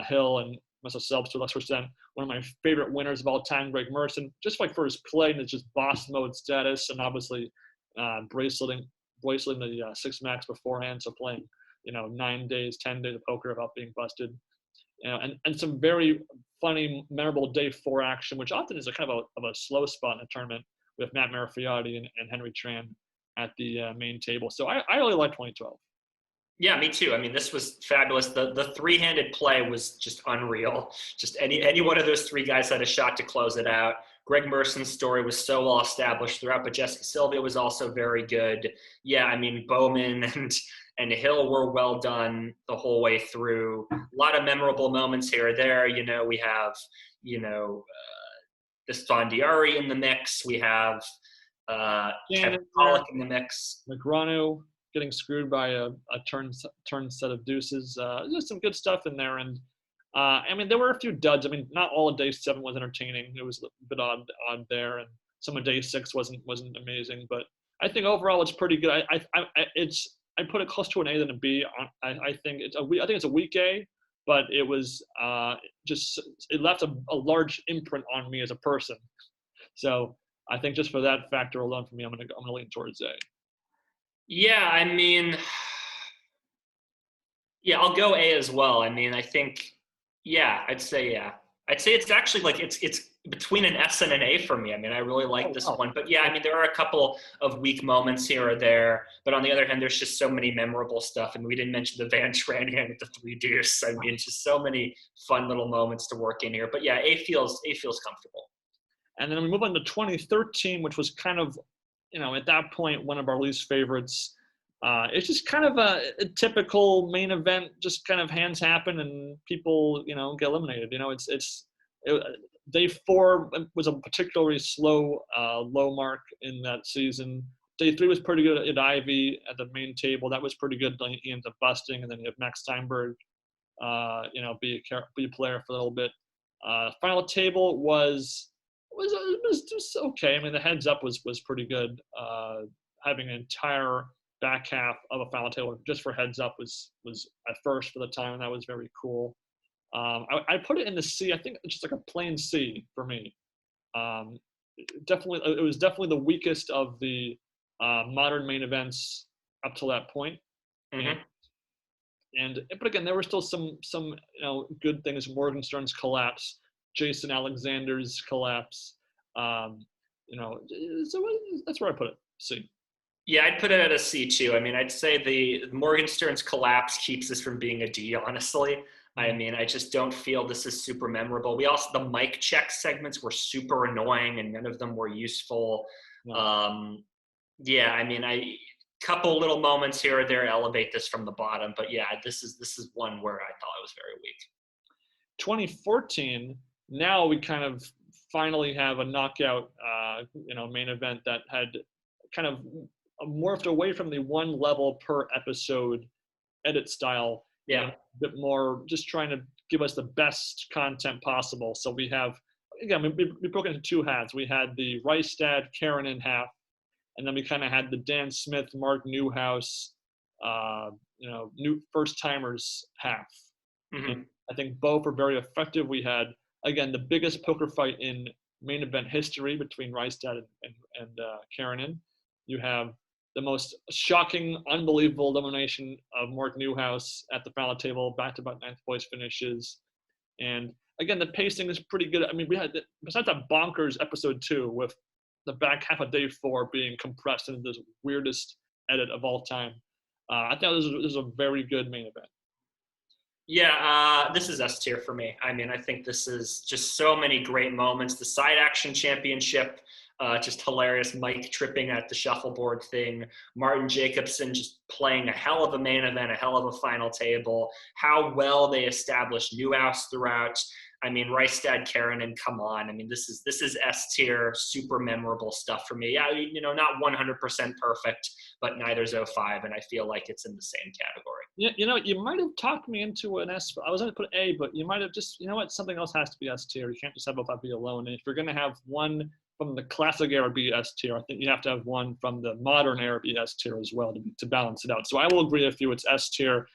Hill and Mr. Selps to a lesser extent. One of my favorite winners of all time, Greg Merson, just like for his play and his just boss mode status, and obviously braceleting the 6 max beforehand, so playing 9 days, 10 days of poker without being busted, and some very funny, memorable day 4 action, which often is a kind of a slow spot in the tournament with Matt Marifiotti and Henry Tran at the main table. So I really like 2012. Yeah, me too. I mean, this was fabulous. The 3-handed play was just unreal. Just any one of those 3 guys had a shot to close it out. Greg Merson's story was so well established throughout, but Jessica Sylvia was also very good. Yeah, I mean, Bowman and Hill were well done the whole way through. A lot of memorable moments here or there. We have, this Fondiari in the mix. We have Kevin Pollak in the mix. Negreanu getting screwed by a turn set of deuces. There's some good stuff in there, and I mean there were a few duds. I mean, not all of day 7 was entertaining. It was a bit odd there, and some of day 6 wasn't amazing. But I think overall it's pretty good. I put it close to an A than a B. I think it's a weak A, but it was it left a large imprint on me as a person. So I think just for that factor alone, for me, I'm gonna lean towards A. Yeah, I mean, yeah, I'll go A as well. I mean, I think, yeah, I'd say yeah. I'd say it's actually like it's between an S and an A for me. I mean, I really like this one. But yeah, I mean, there are a couple of weak moments here or there. But on the other hand, there's just so many memorable stuff. And we didn't mention the Van Tran hand with the 3 deuce. I mean, just so many fun little moments to work in here. But yeah, A feels comfortable. And then we move on to 2013, which was kind of, at that point, one of our least favorites. It's just kind of a typical main event, just kind of hands happen and people, get eliminated. Day 4 was a particularly slow, low mark in that season. Day 3 was pretty good at Ivy at the main table. That was pretty good. He ends up busting, and then you have Max Steinberg, be a player for a little bit. Final table was okay. I mean, the heads up was pretty good. Having an entire back half of a final table just for heads up was at first for the time, and that was very cool. I put it in the C. I think it's just like a plain C for me. It was definitely the weakest of the modern main events up till that point. Mm-hmm. But again, there were still some good things. Morgenstern's collapse, Jason Alexander's collapse. So that's where I put it. C. Yeah, I'd put it at a C too. I mean, I'd say the Morgenstern's collapse keeps this from being a D, honestly. I mean, I just don't feel this is super memorable. The mic check segments were super annoying and none of them were useful. No. Yeah, I mean, couple little moments here or there elevate this from the bottom. But yeah, this is one where I thought it was very weak. 2014, now we kind of finally have a knockout, main event that had kind of morphed away from the one level per episode edit style. Yeah. A bit more just trying to give us the best content possible. So we have, again, we broke into two halves. We had the Rystad Karenin half, and then we kind of had the Dan Smith, Mark Newhouse, new first timers half. Mm-hmm. I think both were very effective. We had, again, the biggest poker fight in main event history between Rystad and Karenin. You have the most shocking, unbelievable elimination of Mark Newhouse at the final table, back-to-back ninth place finishes. And again, the pacing is pretty good. I mean, we had, besides that bonkers episode 2 with the back half of day 4 being compressed into this weirdest edit of all time, I thought this was a very good main event. Yeah, this is S tier for me. I mean, I think this is just so many great moments. The side action championship, just hilarious. Mike tripping at the shuffleboard thing. Martin Jacobson just playing a hell of a main event, a hell of a final table. How well they established Newhouse throughout. I mean, Rystad, Karenin, come on. I mean, this is S tier, super memorable stuff for me. Yeah, not 100% perfect, but neither's 05, and I feel like it's in the same category. Yeah, you might have talked me into an S. I was going to put A, but you might have just, something else has to be S tier. You can't just have 05 be alone. And if you're going to have one from the classic era be S tier, I think you have to have one from the modern era be S tier as well to balance it out. So I will agree with you. It's S tier.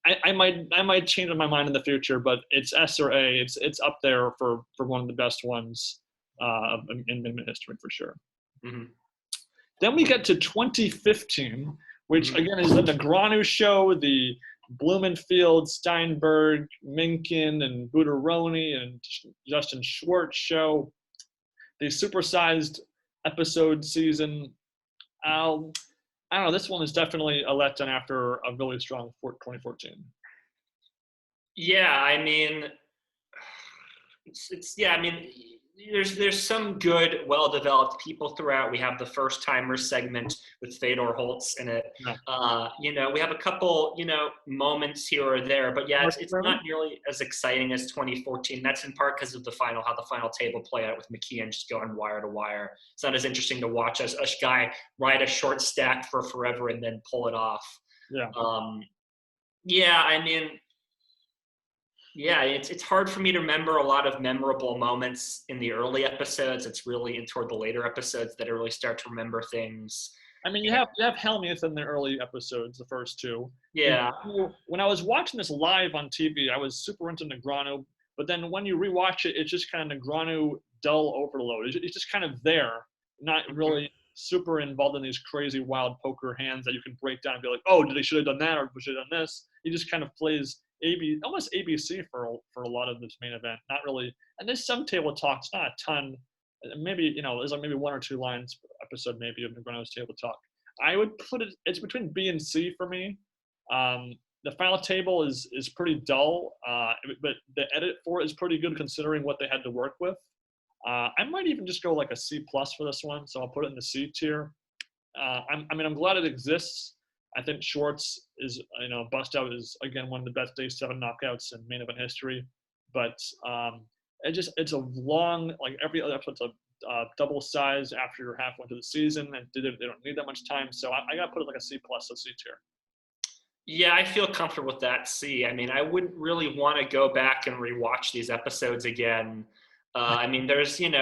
I might change my mind in the future, but it's S or A. It's up there for one of the best ones in minute history for sure. Mm-hmm. Then we get to 2015, which again is the Negreanu show, the Blumenfield, Steinberg, Minkin, and Buderoni, and Justin Schwartz show. The supersized episode season. I don't know. This one is definitely a letdown after a really strong 2014. Yeah, I mean, I mean, there's some good, well-developed people throughout. We have the first timers segment with Fedor Holtz in it. Yeah. We have a couple, moments here or there, but yeah, it's not nearly as exciting as 2014. That's in part because of how the final table play out with McKeon just going wire to wire. It's not as interesting to watch as a guy ride a short stack for forever and then pull it off. Yeah. I mean, yeah, it's hard for me to remember a lot of memorable moments in the early episodes. It's really toward the later episodes that I really start to remember things. I mean, you have Helmuth in the early episodes, the first two. Yeah. And when I was watching this live on TV, I was super into Negreanu. But then when you rewatch it, it's just kind of Negreanu dull overload. It's just kind of there, not really super involved in these crazy wild poker hands that you can break down and be like, oh, should have done that or should have done this. He just kind of plays almost ABC for a lot of this main event. Not really. And there's some table talk. It's not a ton. Maybe, there's like maybe 1 or 2 lines per episode maybe of Negreanu's table talk. I would put it's between B and C for me. The final table is pretty dull, but the edit for it is pretty good considering what they had to work with. I might even just go like a C+ for this one, so I'll put it in the C tier. I'm glad it exists. I think Schwartz is, Bust Out is, again, one of the best Day 7 knockouts in main event history. But it's a long, like every other episode's a double size after you're halfway into the season, and they don't need that much time. So I got to put it like a C+, a C tier. Yeah, I feel comfortable with that C. I mean, I wouldn't really want to go back and rewatch these episodes again. I mean, there's, again,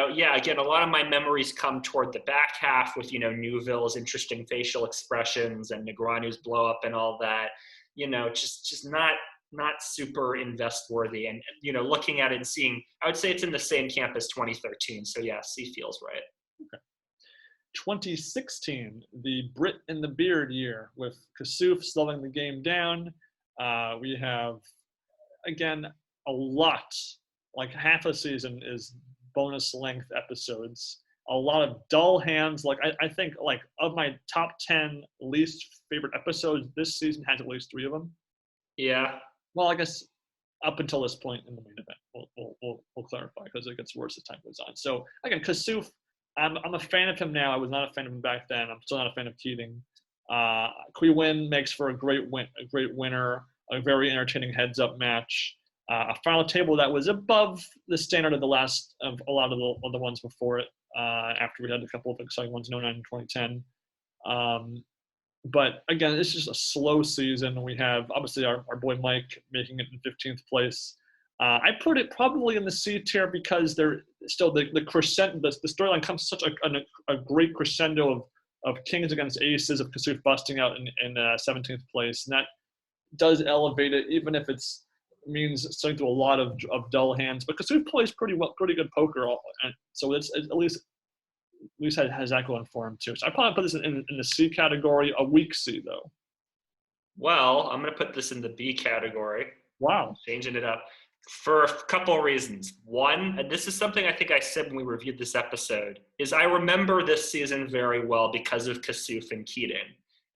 a lot of my memories come toward the back half with, Newville's interesting facial expressions and Negreanu's blow up and all that, just not super invest worthy. And, looking at it and seeing, I would say it's in the same camp as 2013. So yeah, C feels right. Okay. 2016, the Brit in the Beard year with Kassouf slowing the game down. We have, again, a lot. Like half a season is bonus length episodes. A lot of dull hands. Like I think like of my top 10 least favorite episodes, this season has at least 3 of them. Yeah. Well, I guess up until this point in the main event, we'll clarify because it gets worse as time goes on. So again, Kassouf, I'm a fan of him now. I was not a fan of him back then. I'm still not a fan of Keating. Kui Win makes for a great winner, a very entertaining heads-up match. A final table that was above the standard of a lot of the ones before it. After we had a couple of exciting ones, 09 and 2010. But again, it's just a slow season. We have obviously our boy Mike making it in 15th place. I put it probably in the C tier because they're still the crescendo. The storyline comes such a great crescendo of kings against aces, of Kasuf busting out in 17th place, and that does elevate it, even if it's means starting through a lot of dull hands. But Kasuf plays pretty good poker, and so it's at least has that going for him too. So I probably put this in the C category, a weak C though. Well, I'm going to put this in the B category. Wow. Changing it up for a couple of reasons. One, and this is something I think I said when we reviewed this episode, is I remember this season very well because of Kasuf and Keating.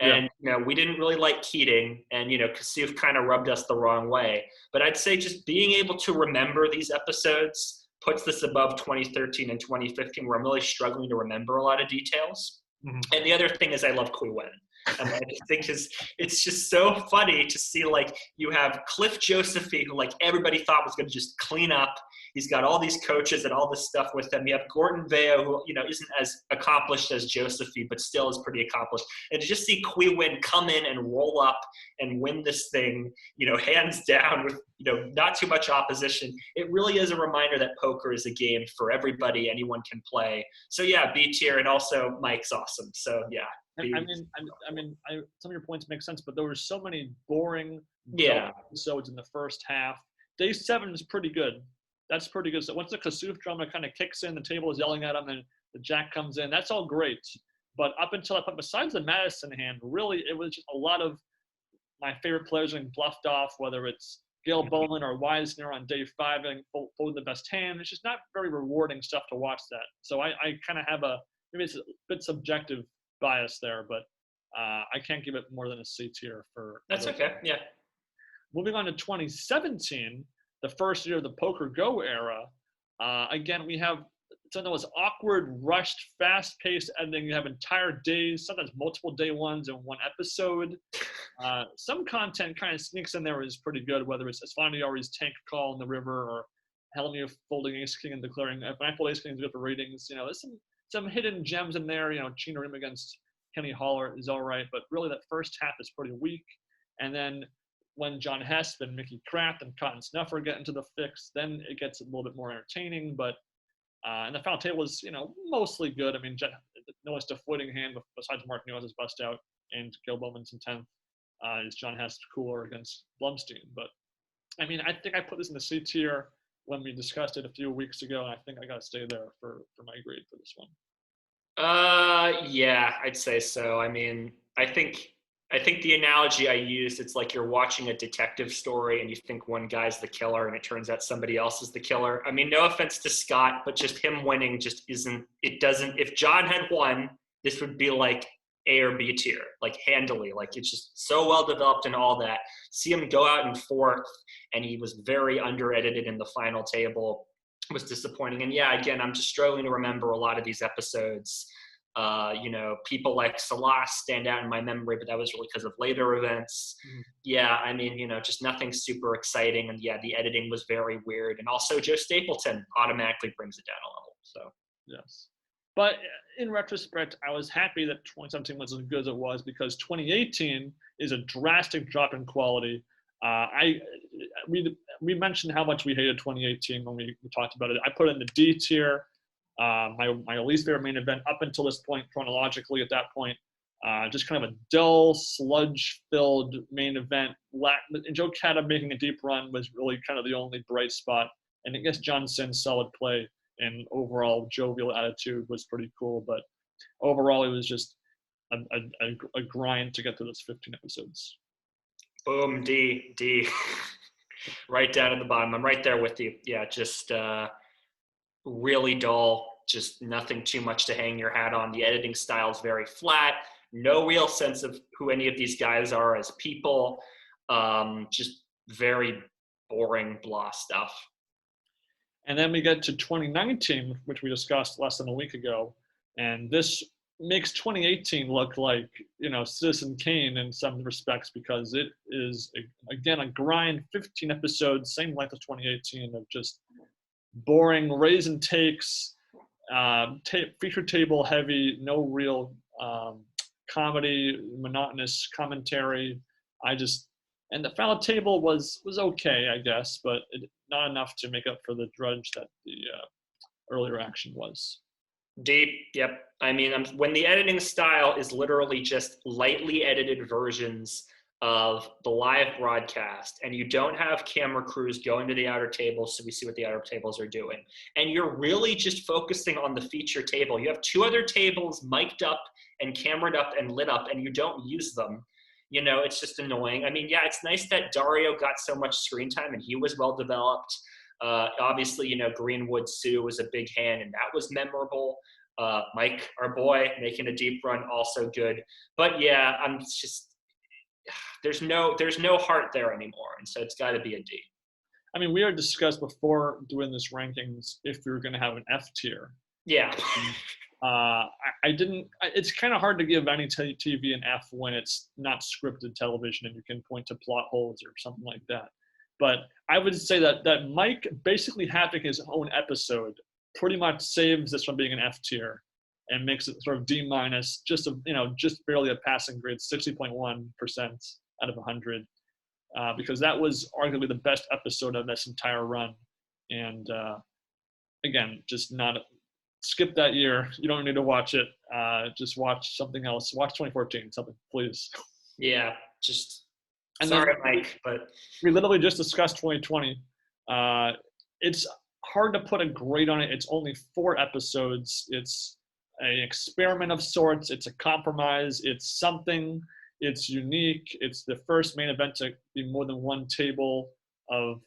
And, we didn't really like Keating, and, Kasuf kind of rubbed us the wrong way. But I'd say just being able to remember these episodes puts this above 2013 and 2015, where I'm really struggling to remember a lot of details. Mm-hmm. And the other thing is I love Kui Win. I just think it's just so funny to see, like, you have Cliff Josephine, who, like, everybody thought was going to just clean up. He's got all these coaches and all this stuff with him. You have Gordon Veo, who, isn't as accomplished as Josephine, but still is pretty accomplished. And to just see Kui Win come in and roll up and win this thing, hands down with, not too much opposition, it really is a reminder that poker is a game for everybody. Anyone can play. So, yeah, B tier, and also Mike's awesome. So, yeah. I mean, some of your points make sense, but there were so many boring episodes in the first half. Day 7 is pretty good. That's pretty good. So once the Kasuf drama kind of kicks in, the table is yelling at him, and the jack comes in. That's all great. But up until that point, besides the Madison hand, really, it was just a lot of my favorite players getting bluffed off, whether it's Gail Bowman or Wisner on day 5 and folding the best hand. It's just not very rewarding stuff to watch that. So I kind of have maybe it's a bit subjective bias there, but I can't give it more than a C tier for. That's okay. Yeah. Moving on to 2017, the first year of the Poker Go era. Again, we have something that was awkward, rushed, fast-paced ending. You have entire days, sometimes multiple day ones in one episode. Some content kind of sneaks in there is pretty good, whether it's Esfandiari's tank call in the river or Helmuth folding ace king and declaring if I fold ace king is good for ratings. There's some hidden gems in there. Chino Rim against Kenny Holler is all right, but really that first half is pretty weak. And then when John Hesp and Mickey Kraft and Cotton Snuffer get into the fix, then it gets a little bit more entertaining. But and the final table was, mostly good. I mean, Noah's deflating hand besides Mark Noah's bust out and Gil Bowman's in 10th is John Hesp cooler against Blumstein. But I mean, I think I put this in the C tier when we discussed it a few weeks ago, and I think I got to stay there for my grade for this one. Yeah, I'd say so. I mean, I think the analogy I used, it's like you're watching a detective story and you think one guy's the killer and it turns out somebody else is the killer. I mean, no offense to Scott, but just him winning just if John had won, this would be like A or B tier, like handily. Like, it's just so well developed and all that. See him go out in 4th, and he was very under-edited in the final table. Was disappointing. And yeah, again, I'm just struggling to remember a lot of these episodes. People like Salas stand out in my memory, but that was really because of later events. Yeah, I mean, just nothing super exciting. And yeah, the editing was very weird. And also Joe Stapleton automatically brings it down a level. So yes. But in retrospect, I was happy that 2017 was as good as it was, because 2018 is a drastic drop in quality. We mentioned how much we hated 2018 when we talked about it. I put it in the D tier. My least favorite main event up until this point, chronologically at that point, just kind of a dull, sludge-filled main event. And Joe Cata making a deep run was really kind of the only bright spot. And I guess John Sin's solid play and overall jovial attitude was pretty cool. But overall, it was just a grind to get through those 15 episodes. Boom, D. Right down at the bottom. I'm right there with you. Yeah, just really dull. Just nothing too much to hang your hat on. The editing style is very flat. No real sense of who any of these guys are as people. Just very boring, blah stuff. And then we get to 2019, which we discussed less than a week ago. And this makes 2018 look like, Citizen Kane in some respects, because it is, again, a grind, 15 episodes, same length as 2018, of just boring raisin takes, feature table heavy, no real comedy, monotonous commentary. And the final table was okay, I guess, but not enough to make up for the drudge that the earlier action was. Deep, yep. I mean, when the editing style is literally just lightly edited versions of the live broadcast, and you don't have camera crews going to the outer tables so we see what the outer tables are doing, and you're really just focusing on the feature table. You have 2 other tables mic'd up and cameraed up and lit up, and you don't use them. It's just annoying. I mean, yeah, it's nice that Dario got so much screen time and he was well developed. Obviously, Greenwood Sue was a big hand, and that was memorable. Mike, our boy, making a deep run, also good. But yeah, there's no heart there anymore, and so it's got to be a D. I mean, we had discussed before doing this rankings if we were going to have an F tier. Yeah. I didn't. It's kind of hard to give any TV an F when it's not scripted television and you can point to plot holes or something like that. But I would say that Mike basically having his own episode pretty much saves this from being an F tier and makes it sort of D minus, just barely a passing grade, 60.1% out of 100, because that was arguably the best episode of this entire run. And again, just not skip that year. You don't need to watch it. Just watch something else. Watch 2014, something, please. Yeah, just. And sorry, Mike, but we literally just discussed 2020. It's hard to put a grade on it. It's only 4 episodes. It's an experiment of sorts. It's a compromise. It's something. It's unique. It's the first main event to be more than one table of,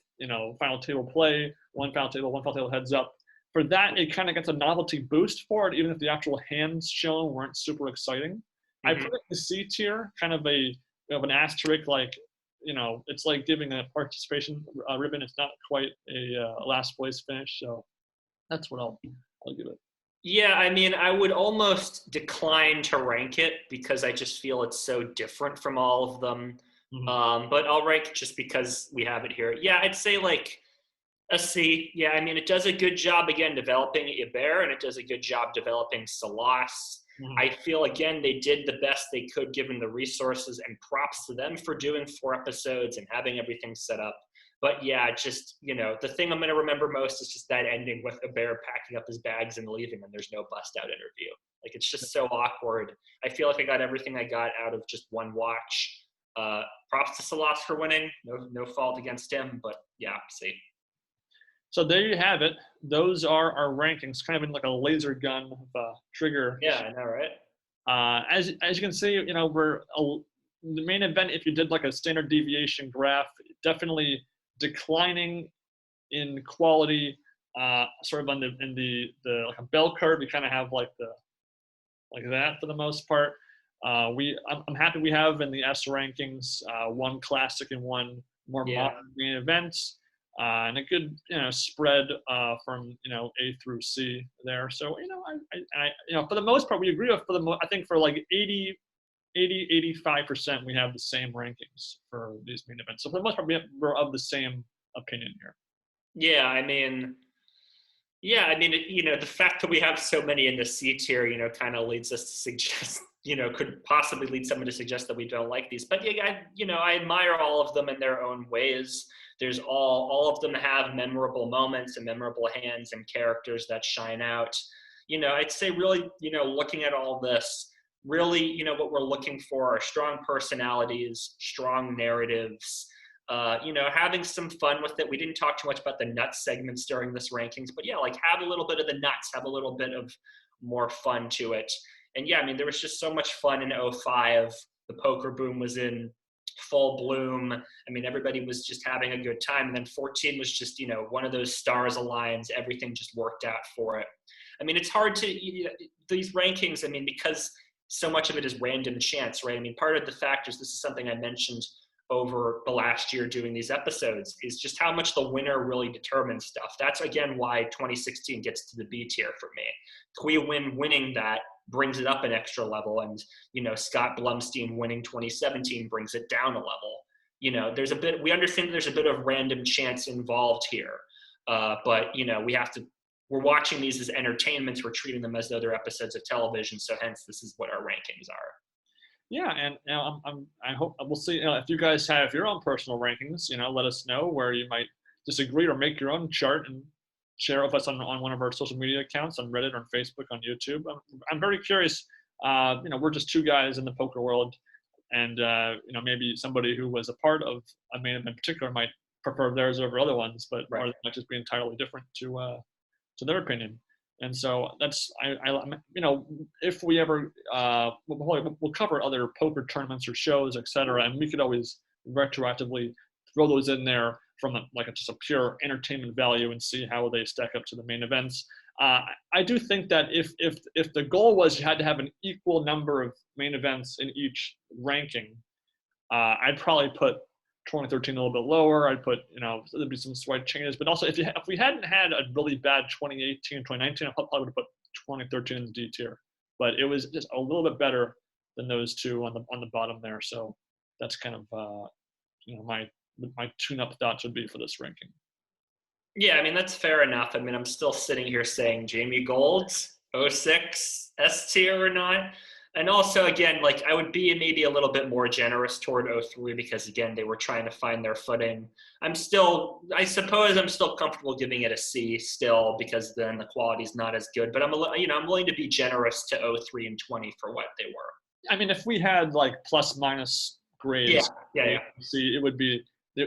final table play, one final table heads up. For that, it kind of gets a novelty boost for it, even if the actual hands shown weren't super exciting. Mm-hmm. I put it in the C tier, kind of an asterisk, like, it's like giving a participation ribbon. It's not quite a last place finish, so that's what I'll give it. Yeah, I mean, I would almost decline to rank it because I just feel it's so different from all of them. Mm-hmm. But I'll rank it just because we have it here. Yeah, I'd say like a C. Yeah, I mean, it does a good job, again, developing Hebert, and it does a good job developing Salas. Mm-hmm. I feel, again, they did the best they could given the resources, and props to them for doing 4 episodes and having everything set up. But yeah, just, the thing I'm going to remember most is just that ending with Hebert packing up his bags and leaving, and there's no bust out interview. Like, it's just so awkward. I feel like I got everything I got out of just one watch. Props to Salas for winning. No fault against him, but yeah, see. So there you have it. Those are our rankings, kind of in like a laser gun of a trigger. Yeah, I know, right? As you can see, we're the main event. If you did like a standard deviation graph, definitely declining in quality. Sort of in the like a bell curve. You kind of have like that for the most part. I'm happy we have in the S rankings 1 classic and 1 more modern main events. And a good, spread from, A through C there. So, I for the most part, we agree with, I think for like 85%, we have the same rankings for these main events. So for the most part, we're of the same opinion here. Yeah, I mean, the fact that we have so many in the C tier, kind of leads us to suggest, could possibly lead someone to suggest that we don't like these. But yeah, I admire all of them in their own ways. There's all of them have memorable moments and memorable hands and characters that shine out. I'd say really, looking at all this, really, what we're looking for are strong personalities, strong narratives, having some fun with it. We didn't talk too much about the nuts segments during this rankings, but yeah, like have a little bit of the nuts, have a little bit of more fun to it. And yeah, I mean, there was just so much fun in 2005. The poker boom was in full bloom. I mean, everybody was just having a good time. And then 2014 was just, one of those stars aligns. Everything just worked out for it. I mean, it's hard to, these rankings, I mean, because so much of it is random chance, right? I mean, part of the factors, this is something I mentioned over the last year doing these episodes, is just how much the winner really determines stuff. That's, again, why 2016 gets to the B tier for me. Qui Win winning that brings it up an extra level. And, Scott Blumstein winning 2017 brings it down a level. We understand there's a bit of random chance involved here. But, we're watching these as entertainments. We're treating them as though they're episodes of television. So hence, this is what our rankings are. Yeah, and I hope we'll see. If you guys have your own personal rankings, let us know where you might disagree or make your own chart and share it with us on one of our social media accounts on Reddit, on Facebook, on YouTube. I'm very curious. We're just two guys in the poker world, and maybe somebody who was a part of a main event in particular might prefer theirs over other ones, but or they might just be entirely different to their opinion. And so that's if we ever we'll cover other poker tournaments or shows, etc., and we could always retroactively throw those in there from just a pure entertainment value and see how they stack up to the main events. I do think that if the goal was you had to have an equal number of main events in each ranking, I'd probably put 2013 a little bit lower. I'd put, there'd be some slight changes, but also if we hadn't had a really bad 2018, 2019, I probably would have put 2013 in the D tier. But it was just a little bit better than those two on the bottom there. So that's kind of my tune-up thoughts would be for this ranking. Yeah, that's fair enough. I'm still sitting here saying Jamie Gold's 06 S tier or not. And also, again, I would be maybe a little bit more generous toward 03 because, again, they were trying to find their footing. I suppose I'm still comfortable giving it a C still because then the quality's not as good. But I'm willing to be generous to 03 and 20 for what they were. If we had plus minus grades, yeah. See,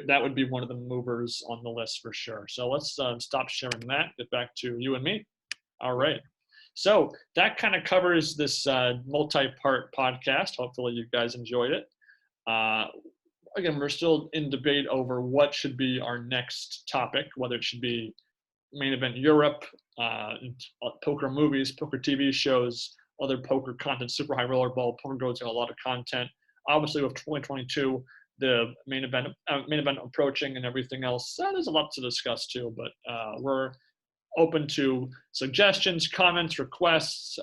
that would be one of the movers on the list for sure. So let's stop sharing that. Get back to you and me. All right. So that kind of covers this multi-part podcast. Hopefully you guys enjoyed it. Again, we're still in debate over what should be our next topic, whether it should be Main Event Europe, poker movies, poker TV shows, other poker content, Super High Rollerball, Poker Go's got a lot of content. Obviously with 2022, the main event approaching and everything else, there's a lot to discuss too, but we're open to suggestions, comments, requests,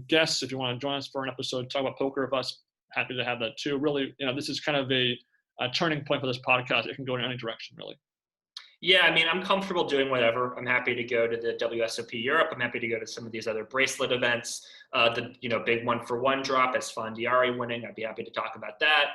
guests. If you want to join us for an episode, talk about poker with us, happy to have that too. Really, this is kind of a turning point for this podcast. It can go in any direction, really. Yeah, I'm comfortable doing whatever. I'm happy to go to the WSOP Europe. I'm happy to go to some of these other bracelet events. The big 1-for-1 drop as Fondiari winning. I'd be happy to talk about that.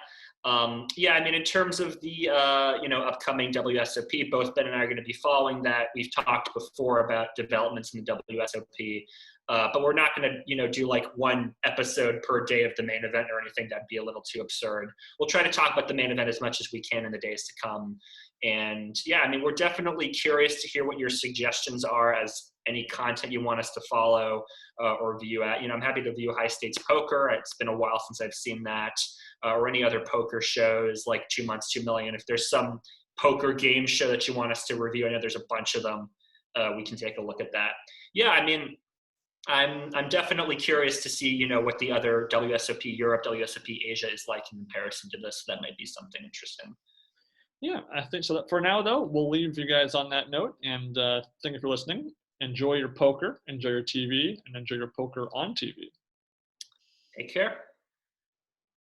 In terms of the upcoming WSOP, both Ben and I are going to be following that. We've talked before about developments in the WSOP, but we're not going to do one episode per day of the main event or anything. That'd be a little too absurd. We'll try to talk about the main event as much as we can in the days to come. And we're definitely curious to hear what your suggestions are as any content you want us to follow or view at. I'm happy to view High Stakes Poker. It's been a while since I've seen that. Or any other poker shows like 2 Months, 2 Million. If there's some poker game show that you want us to review, I know there's a bunch of them. We can take a look at that. Yeah, I'm definitely curious to see, what the other WSOP Europe, WSOP Asia is like in comparison to this. That might be something interesting. Yeah, I think so. For now, though, we'll leave you guys on that note. And thank you for listening. Enjoy your poker, enjoy your TV, and enjoy your poker on TV. Take care.